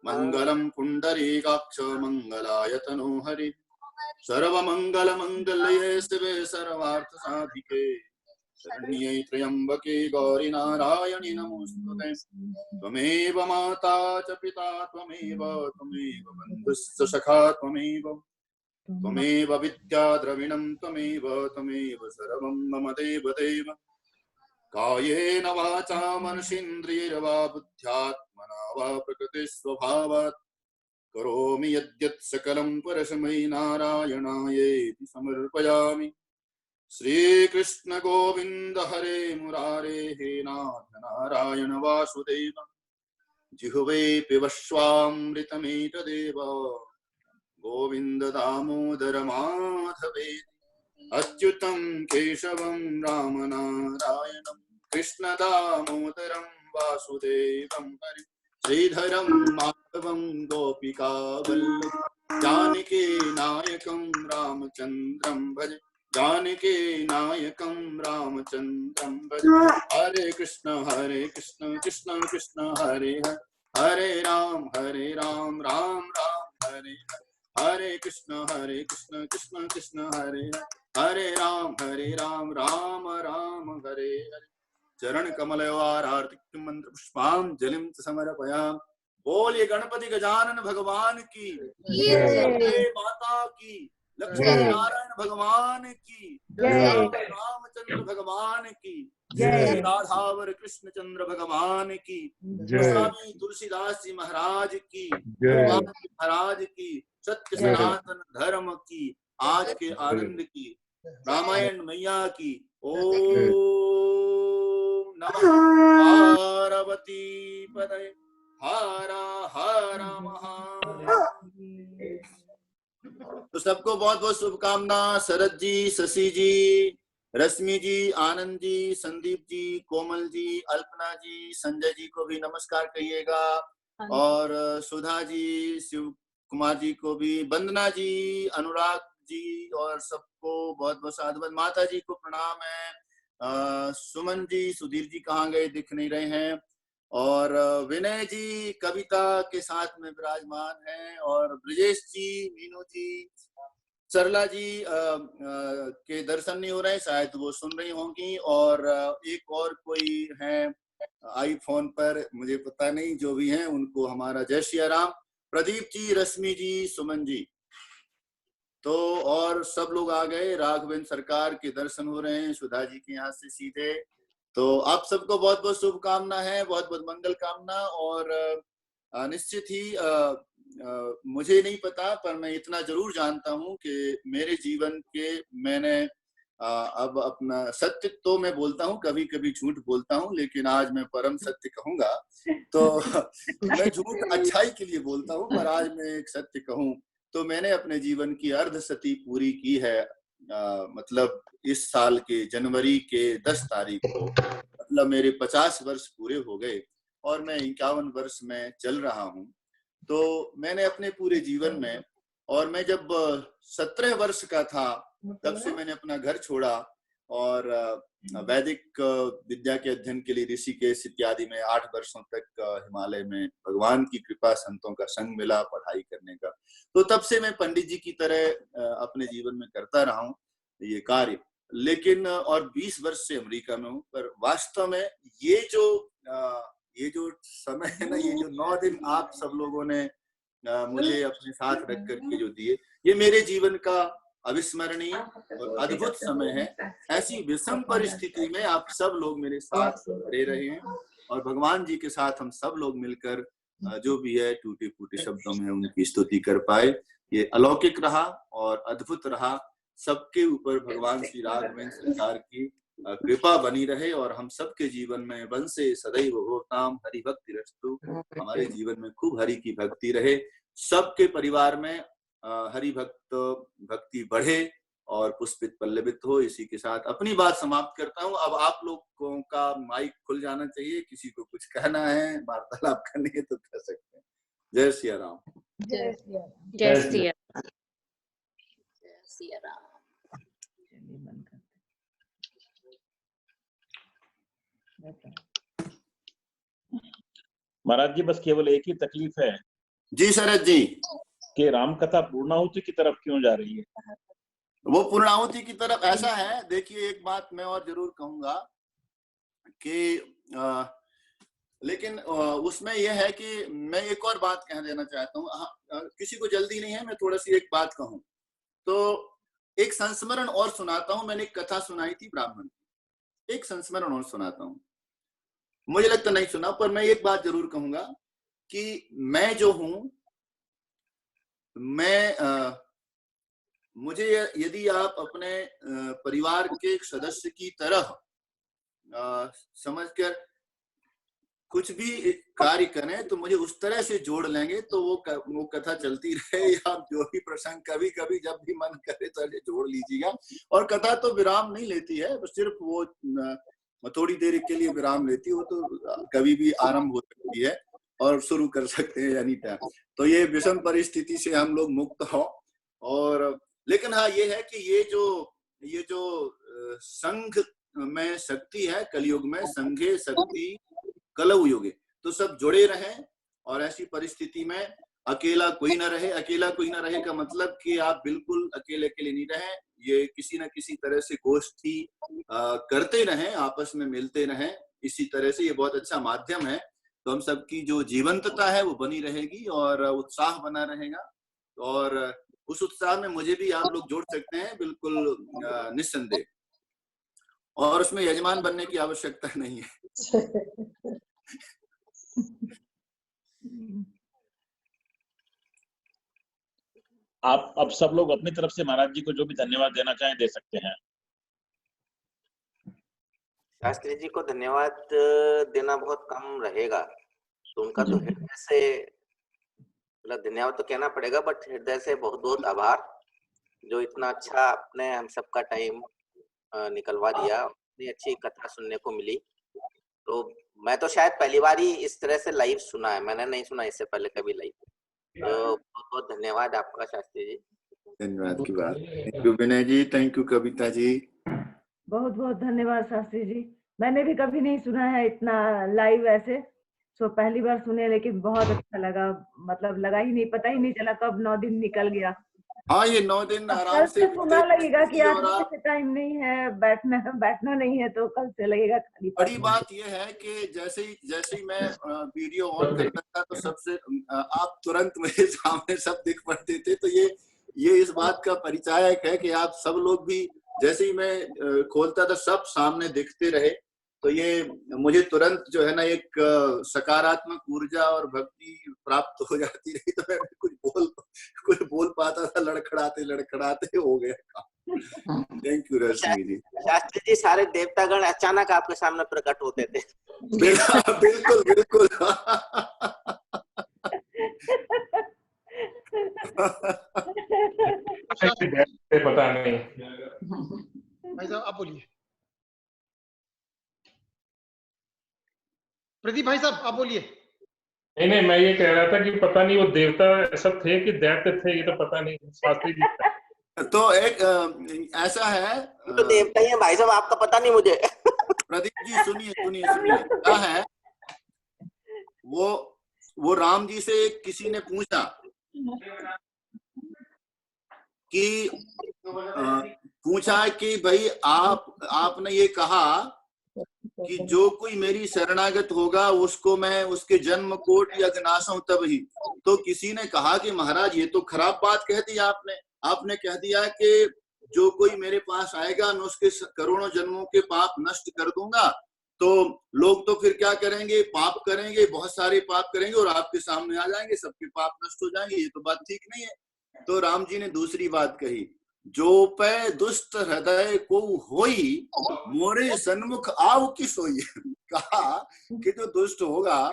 मङ्गलं पुण्डरीकाक्ष मङ्गलायतनो हरि। सर्वमङ्गलमङ्गल्ये शिवे सर्वार्थसाधिके, शरण्ये त्र्यम्बके गौरि नारायणि नमोस्तुते। त्वमेव माता च पिता त्वमेव, त्वमेव बन्धुश्च सखा त्वमेव, त्वमेव विद्या द्रविणं त्वमेव, त्वमेव सर्वं मम देवदेव। कायेन वाचा मनसेन्द्रियैर्वा बुद्ध्यात्मना वा प्रकृतिस्वभावात् करोमि यद्यत् सकलं परस्मै नारायणायेति समर्पयामि। श्रीकृष्ण गोविन्द हरे मुरारे, हे नाथ नारायण वासुदेव। जिह्वे पिबश्वामृतमेतदेव, गोविन्द दामोदर माधवेति। अच्युतं केशवं राम नारायणं कृष्ण दामोदरं वासुदेवं हरि। श्रीधरं माधवं गोपिका वल्लभ, जानकी नायकं रामचन्द्रं भज, जानकी नायकं रामचन्द्रं भज। हरे कृष्ण कृष्ण कृष्ण हरे हरे, हरे राम राम राम हरे हरे। हरे कृष्ण कृष्ण कृष्ण हरे हरे, हरे राम राम राम हरे हरे। चरण कमलयोरार्तिक्यं मंत्र पुष्पांजलिं समर्पयामि। बोलिए गणपति गजानन भगवान की, माता की, लक्ष्मी नारायण भगवान की, रामचंद्र भगवान की, राधावर कृष्ण चंद्र भगवान की, स्वामी तुलसीदास जी महाराज की, महाराज की, सत्य सनातन धर्म की, आज के आनंद की, रामायण मैया की। ओम नमः पार्वती पतये, हर हर महादेव। तो सबको बहुत बहुत शुभकामना। शरद जी, शशि जी, रश्मि जी, आनंद जी, संदीप जी, कोमल जी, अल्पना जी, संजय जी को भी नमस्कार कहिएगा, और सुधा जी, शिव कुमार जी को भी, वंदना जी, अनुराग जी, और सबको बहुत बहुत साधुवाद। माता जी को प्रणाम है। सुमन जी, सुधीर जी कहाँ गए, दिख नहीं रहे हैं। और विनय जी कविता के साथ में विराजमान हैं, और ब्रजेश जी, मीनू जी, सरला जी के दर्शन नहीं हो रहे हैं, शायद वो सुन रही होंगी। और एक और कोई है आईफोन पर, मुझे पता नहीं, जो भी हैं उनको हमारा जय श्री राम। प्रदीप जी, रश्मि जी, सुमन जी। तो और सब लोग आ गए, राघवेंद्र सरकार के दर्शन हो रहे हैं सुधा जी के यहाँ से सीधे। तो आप सबको बहुत बहुत शुभकामना है, बहुत बहुत मंगल कामना। और निश्चित ही मुझे नहीं पता, पर मैं इतना जरूर जानता हूँ कि मेरे जीवन के मैंने अब अपना सत्य तो मैं बोलता हूँ, कभी कभी झूठ बोलता हूँ, लेकिन आज मैं परम सत्य कहूंगा। तो मैं झूठ अच्छाई के लिए बोलता हूँ, पर आज मैं एक सत्य कहूँ तो मैंने अपने जीवन की अर्धशती पूरी की है। मतलब इस साल के जनवरी के 10 तारीख को, मतलब मेरे 50 वर्ष पूरे हो गए और मैं 51 वर्ष में चल रहा हूँ। तो मैंने अपने पूरे जीवन में, और मैं जब 17 वर्ष का था तब से मैंने अपना घर छोड़ा और वैदिक विद्या के अध्ययन के लिए ऋषिकेश इत्यादि में 8 वर्षों तक हिमालय में भगवान की कृपा, संतों का संग मिला पढ़ाई करने का। तो तब से मैं पंडित जी की तरह अपने जीवन में करता रहा हूँ ये कार्य। लेकिन और 20 वर्ष से अमेरिका में हूँ। पर वास्तव में ये जो समय है ना, ये जो 9 दिन आप सब लोगों ने मुझे अपने साथ रख करके जो दिए, ये मेरे जीवन का अविस्मरणीय और अद्भुत समय है। ऐसी विषम परिस्थिति में आप सब लोग मेरे साथ खड़े रहे हैं और भगवान जी के साथ हम सब लोग मिलकर जो भी है टूटे फूटे शब्दों में उनकी स्तुति कर पाए। ये अलौकिक रहा और अद्भुत रहा। सबके ऊपर भगवान श्री राघवेंद्र सरकार की कृपा बनी रहे और हम सबके जीवन में वंशे सदैव होताम हरि भक्ति रस्तु, हमारे जीवन में खूब हरि की भक्ति रहे, सबके परिवार में हरि भक्ति बढ़े और पुष्पित पल्लवित हो। इसी के साथ अपनी बात समाप्त करता हूँ। अब आप लोगों का माइक खुल जाना चाहिए, किसी को कुछ कहना है, वार्तालाप करनी है तो कर सकते हैं। जय सिया राम। जय सिया राम। जय सिया जय सिया राम। चलिए बंद करते हैं। महाराज जी बस केवल एक ही तकलीफ है जी शरद जी, कि राम कथा पूर्णाहुति की तरफ क्यों जा रही है? वो पूर्णाहुति की तरफ ऐसा है। देखिए एक बात मैं और जरूर कहूंगा कि लेकिन उसमें यह है कि मैं एक और बात कह देना चाहता हूँ। किसी को जल्दी नहीं है, मैं थोड़ा सी एक बात कहूँ तो एक संस्मरण और सुनाता हूँ। मैंने एक कथा सुनाई थी ब्राह्मण की, एक संस्मरण और सुनाता हूँ। मुझे लगता नहीं सुना, पर मैं एक बात जरूर कहूंगा कि मैं जो हूं, मैं मुझे यदि आप अपने परिवार के एक सदस्य की तरह समझकर कुछ भी कार्य करें तो मुझे उस तरह से जोड़ लेंगे तो वो कथा चलती रहे, या जो भी प्रसंग कभी कभी जब भी मन करे तो जोड़ लीजिएगा। और कथा तो विराम नहीं लेती है, सिर्फ वो थोड़ी देर के लिए विराम लेती है, वो तो कभी भी आरंभ हो सकती है और शुरू कर सकते हैं एनी टाइम। तो ये विषम परिस्थिति से हम लोग मुक्त हो। और लेकिन हाँ ये है कि ये जो संघ में शक्ति है, कलयुग में संघे शक्ति कलौ युगे, तो सब जुड़े रहें। और ऐसी परिस्थिति में अकेला कोई ना रहे। अकेला कोई ना रहे का मतलब कि आप बिल्कुल अकेले अकेले नहीं रहें, ये किसी न किसी तरह से गोष्ठी करते रहें, आपस में मिलते रहें। इसी तरह से ये बहुत अच्छा माध्यम है। तो हम सबकी जो जीवंतता है वो बनी रहेगी और उत्साह बना रहेगा। और उस उत्साह में मुझे भी आप लोग जोड़ सकते हैं, बिल्कुल निस्संदेह। और उसमें यजमान बनने की आवश्यकता नहीं है। आप अब सब लोग अपनी तरफ से महाराज जी को जो भी धन्यवाद देना चाहें दे सकते हैं। शास्त्री जी को धन्यवाद देना बहुत कम रहेगा, तो उनका तो हृदय से मतलब धन्यवाद तो कहना पड़ेगा, बट हृदय से बहुत बहुत आभार, जो इतना अच्छा आपने हम सबका टाइम निकलवा दिया, इतनी अच्छी कथा सुनने को मिली। तो मैं तो शायद पहली बार ही इस तरह से लाइव सुना है, मैंने नहीं सुना इससे पहले कभी लाइव। तो बहुत बहुत धन्यवाद आपका शास्त्री जी। धन्यवाद की बात। Thank you Vinay ji, thank you Kavita ji. बहुत बहुत धन्यवाद शास्त्री जी। मैंने भी कभी नहीं सुना है इतना लाइव ऐसे, सो पहली बार सुने, लेकिन बहुत अच्छा लगा। मतलब लगा ही नहीं, पता ही नहीं चला कब 9 दिन निकल गया। हाँ ये 9 दिन आराम कल से सुना लगेगा कि आज से टाइम नहीं है, बैठना नहीं है, तो कल से लगेगा खाली। बड़ी बात यह है कि जैसे ही मैं वीडियो ऑन करता था तो सबसे आप तुरंत मेरे सामने सब दिख पड़ते थे। तो ये इस बात का परिचायक है कि आप सब लोग भी, जैसे ही मैं खोलता था सब सामने दिखते रहे, तो ये मुझे तुरंत जो है ना एक सकारात्मक ऊर्जा और भक्ति प्राप्त हो जाती रही। तो मैं कुछ बोल पाता था, लड़खड़ाते हो गया। थैंक यू रश्मि जी। शास्त्री जी, सारे देवतागण अचानक आपके सामने प्रकट होते थे। बिल्कुल बिल्कुल। पता नहीं। भाई साहब आप बोलिए। प्रदीप भाई साहब आप बोलिए। नहीं, मैं ये कह रहा था कि पता नहीं वो देवता सब थे कि दैत्य थे, ये तो पता नहीं। शास्त्री जी तो एक ऐसा है, तो देवता ही है भाई साहब, आपका पता नहीं मुझे। प्रदीप जी सुनिए क्या है, वो राम जी से किसी ने पूछा कि भाई आपने ये कहा कि जो कोई मेरी शरणागत होगा उसको मैं उसके जन्म कोटि अग्नाशों तब ही। तो किसी ने कहा कि महाराज ये तो खराब बात कह दी आपने कह दिया कि जो कोई मेरे पास आएगा मैं उसके करोड़ों जन्मों के पाप नष्ट कर दूंगा। तो लोग तो फिर क्या करेंगे, पाप करेंगे, बहुत सारे पाप करेंगे और आपके सामने आ जाएंगे, सबके पाप नष्ट हो जाएंगे। ये तो बात ठीक नहीं है। तो राम जी ने दूसरी बात कही, जो पे दुष्ट हृदय को होई मोरे सन्मुख आव की सोई। कहा कि जो दुष्ट होगा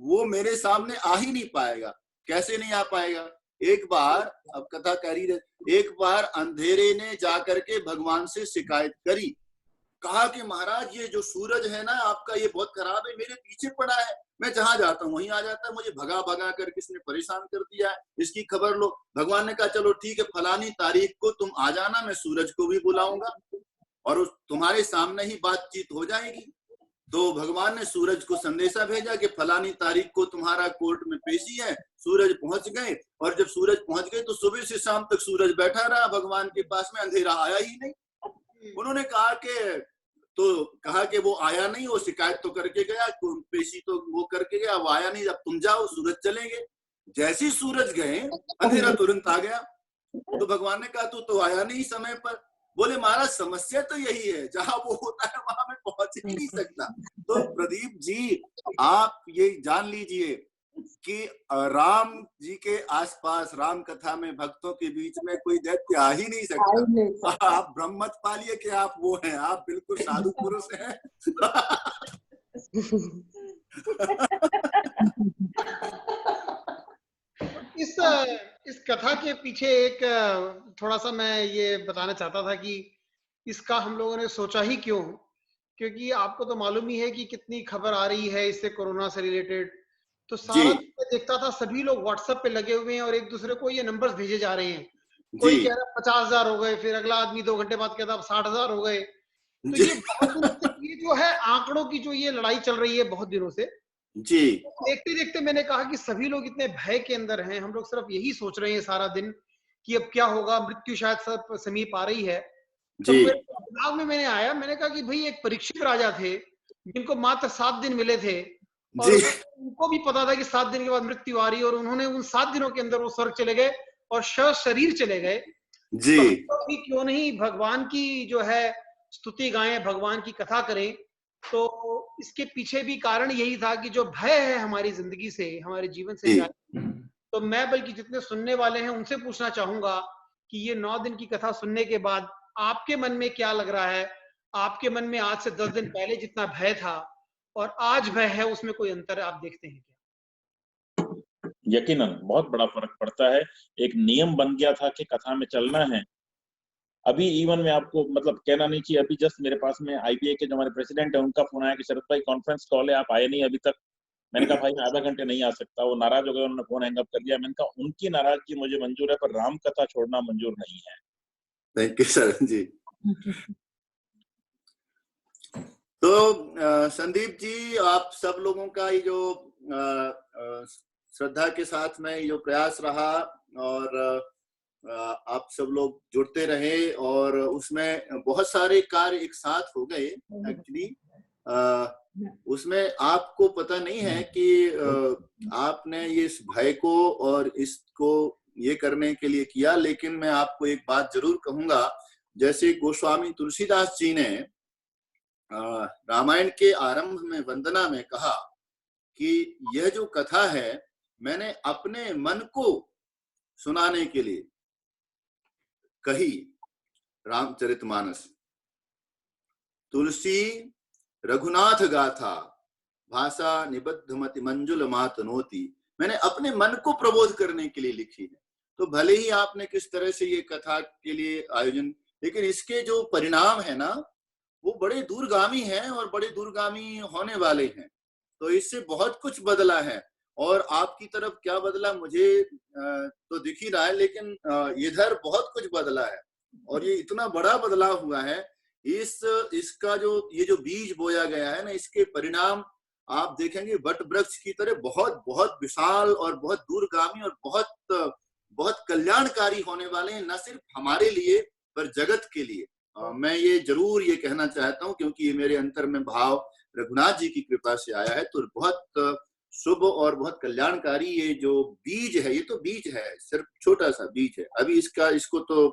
वो मेरे सामने आ ही नहीं पाएगा। कैसे नहीं आ पाएगा? एक बार, अब कथा करी, एक बार अंधेरे ने जाकर के भगवान से शिकायत करी। कहा कि महाराज ये जो सूरज है ना आपका, ये बहुत खराब है, मेरे पीछे पड़ा है, मैं जहां जाता हूँ वहीं आ जाता है, मुझे भगा कर किसने परेशान कर दिया है, इसकी खबर लो। भगवान ने कहा चलो ठीक है, फलानी तारीख को तुम आ जाना, मैं सूरज को भी बुलाऊंगा और तुम्हारे सामने ही बातचीत हो जाएगी। तो भगवान ने सूरज को संदेशा भेजा कि फलानी तारीख को तुम्हारा कोर्ट में पेशी है। सूरज पहुंच गए और जब सूरज पहुंच गए तो सुबह से शाम तक सूरज बैठा रहा भगवान के पास में, अंधेरा आया ही नहीं। उन्होंने कहा कि वो आया नहीं, वो शिकायत तो करके गया, पेशी तो वो करके गया, वो आया नहीं, अब तुम जाओ, सूरज चलेंगे। जैसे ही सूरज गए अंधेरा तुरंत आ गया। तो भगवान ने कहा तू तो आया नहीं समय पर। बोले महाराज समस्या तो यही है, जहां वो होता है वहां मैं पहुंच ही नहीं सकता। तो प्रदीप जी आप ये जान लीजिए कि राम जी के आसपास, राम कथा में भक्तों के बीच में कोई दैत्य आ ही नहीं सकता। आप भ्रम मत पालिए कि आप वो हैं, आप बिल्कुल साधु पुरुष हैं। इस कथा के पीछे एक थोड़ा सा मैं ये बताना चाहता था कि इसका हम लोगों ने सोचा ही क्यों, क्योंकि आपको तो मालूम ही है कि कितनी खबर आ रही है इससे, कोरोना से रिलेटेड। तो सारा देखता था सभी लोग व्हाट्सएप पे लगे हुए हैं और एक दूसरे को ये नंबर्स भेजे जा रहे हैं। कोई कह रहा 50,000 हो गए, फिर अगला आदमी 2 घंटे बाद कहता 60,000 हो गए। तो ये जो है आंकड़ों की जो ये लड़ाई चल रही है बहुत दिनों से जी, देखते देखते मैंने कहा कि सभी लोग इतने भय के अंदर हैं, हम लोग सिर्फ यही सोच रहे हैं सारा दिन कि अब क्या होगा, मृत्यु शायद सब समीप आ रही है। तो मेरे दिमाग में आया, मैंने कहा कि भाई एक परीक्षित राजा थे जिनको मात्र 7 दिन मिले थे और उनको भी पता था कि 7 दिन के बाद मृत्यु आ रही है, और उन्होंने उन 7 दिनों के अंदर वो स्वर्ग चले गए और शरीर चले गए जी। तो भी क्यों नहीं भगवान की जो है स्तुति गाएं, भगवान की कथा करें। तो इसके पीछे भी कारण यही था कि जो भय है हमारी जिंदगी से, हमारे जीवन से जाए, तो मैं बल्कि जितने सुनने वाले हैं उनसे पूछना चाहूंगा कि ये 9 दिन की कथा सुनने के बाद आपके मन में क्या लग रहा है? आपके मन में आज से 10 दिन पहले जितना भय था और आज भय है, उसमें कोई अंतर आप देखते हैं क्या? यकीनन बहुत बड़ा फर्क पड़ता है। एक नियम बन गया था कि कथा में चलना है। अभी इवन में आपको मतलब कहना नहीं चाहिए, अभी जस्ट मेरे पास में आईपीए के जो हमारे प्रेसिडेंट है उनका फोन आया कि शरद भाई कॉन्फ्रेंस कॉल है, आप आए नहीं अभी तक। मैंने कहा भाई मैं आधा घंटे नहीं आ सकता। वो नाराज हो गए, उन्होंने फोन हैंग अप कर दिया। मैंने कहा उनकी नाराजगी मुझे मंजूर है, पर राम कथा छोड़ना मंजूर नहीं है। थैंक यू सर जी। तो संदीप जी, आप सब लोगों का ये जो श्रद्धा के साथ में जो प्रयास रहा और आप सब लोग जुड़ते रहे और उसमें बहुत सारे कार्य एक साथ हो गए। एक्चुअली उसमें आपको पता नहीं है कि आपने इस भय को और इसको ये करने के लिए किया, लेकिन मैं आपको एक बात जरूर कहूंगा, जैसे गोस्वामी तुलसीदास जी ने रामायण के आरंभ में वंदना में कहा कि यह जो कथा है मैंने अपने मन को सुनाने के लिए कही। रामचरितमानस, तुलसी रघुनाथ गाथा, भाषा निबद्धमति मंजुल मातनोति, मैंने अपने मन को प्रबोध करने के लिए लिखी है। तो भले ही आपने किस तरह से ये कथा के लिए आयोजन, लेकिन इसके जो परिणाम है ना वो बड़े दूरगामी हैं और बड़े दूरगामी होने वाले हैं। तो इससे बहुत कुछ बदला है, और आपकी तरफ क्या बदला मुझे तो दिख ही रहा है, लेकिन इधर बहुत कुछ बदला है, और ये इतना बड़ा बदलाव हुआ है। इसका जो ये जो बीज बोया गया है ना, इसके परिणाम आप देखेंगे वट वृक्ष की तरह बहुत बहुत विशाल और बहुत दूरगामी और बहुत बहुत कल्याणकारी होने वाले हैं, न सिर्फ हमारे लिए पर जगत के लिए। मैं ये जरूर ये कहना चाहता हूँ, क्योंकि ये मेरे अंतर में भाव रघुनाथ जी की कृपा से आया है। तो बहुत शुभ और बहुत कल्याणकारी ये जो बीज है, ये तो बीज है, सिर्फ छोटा सा बीज है। अभी इसको तो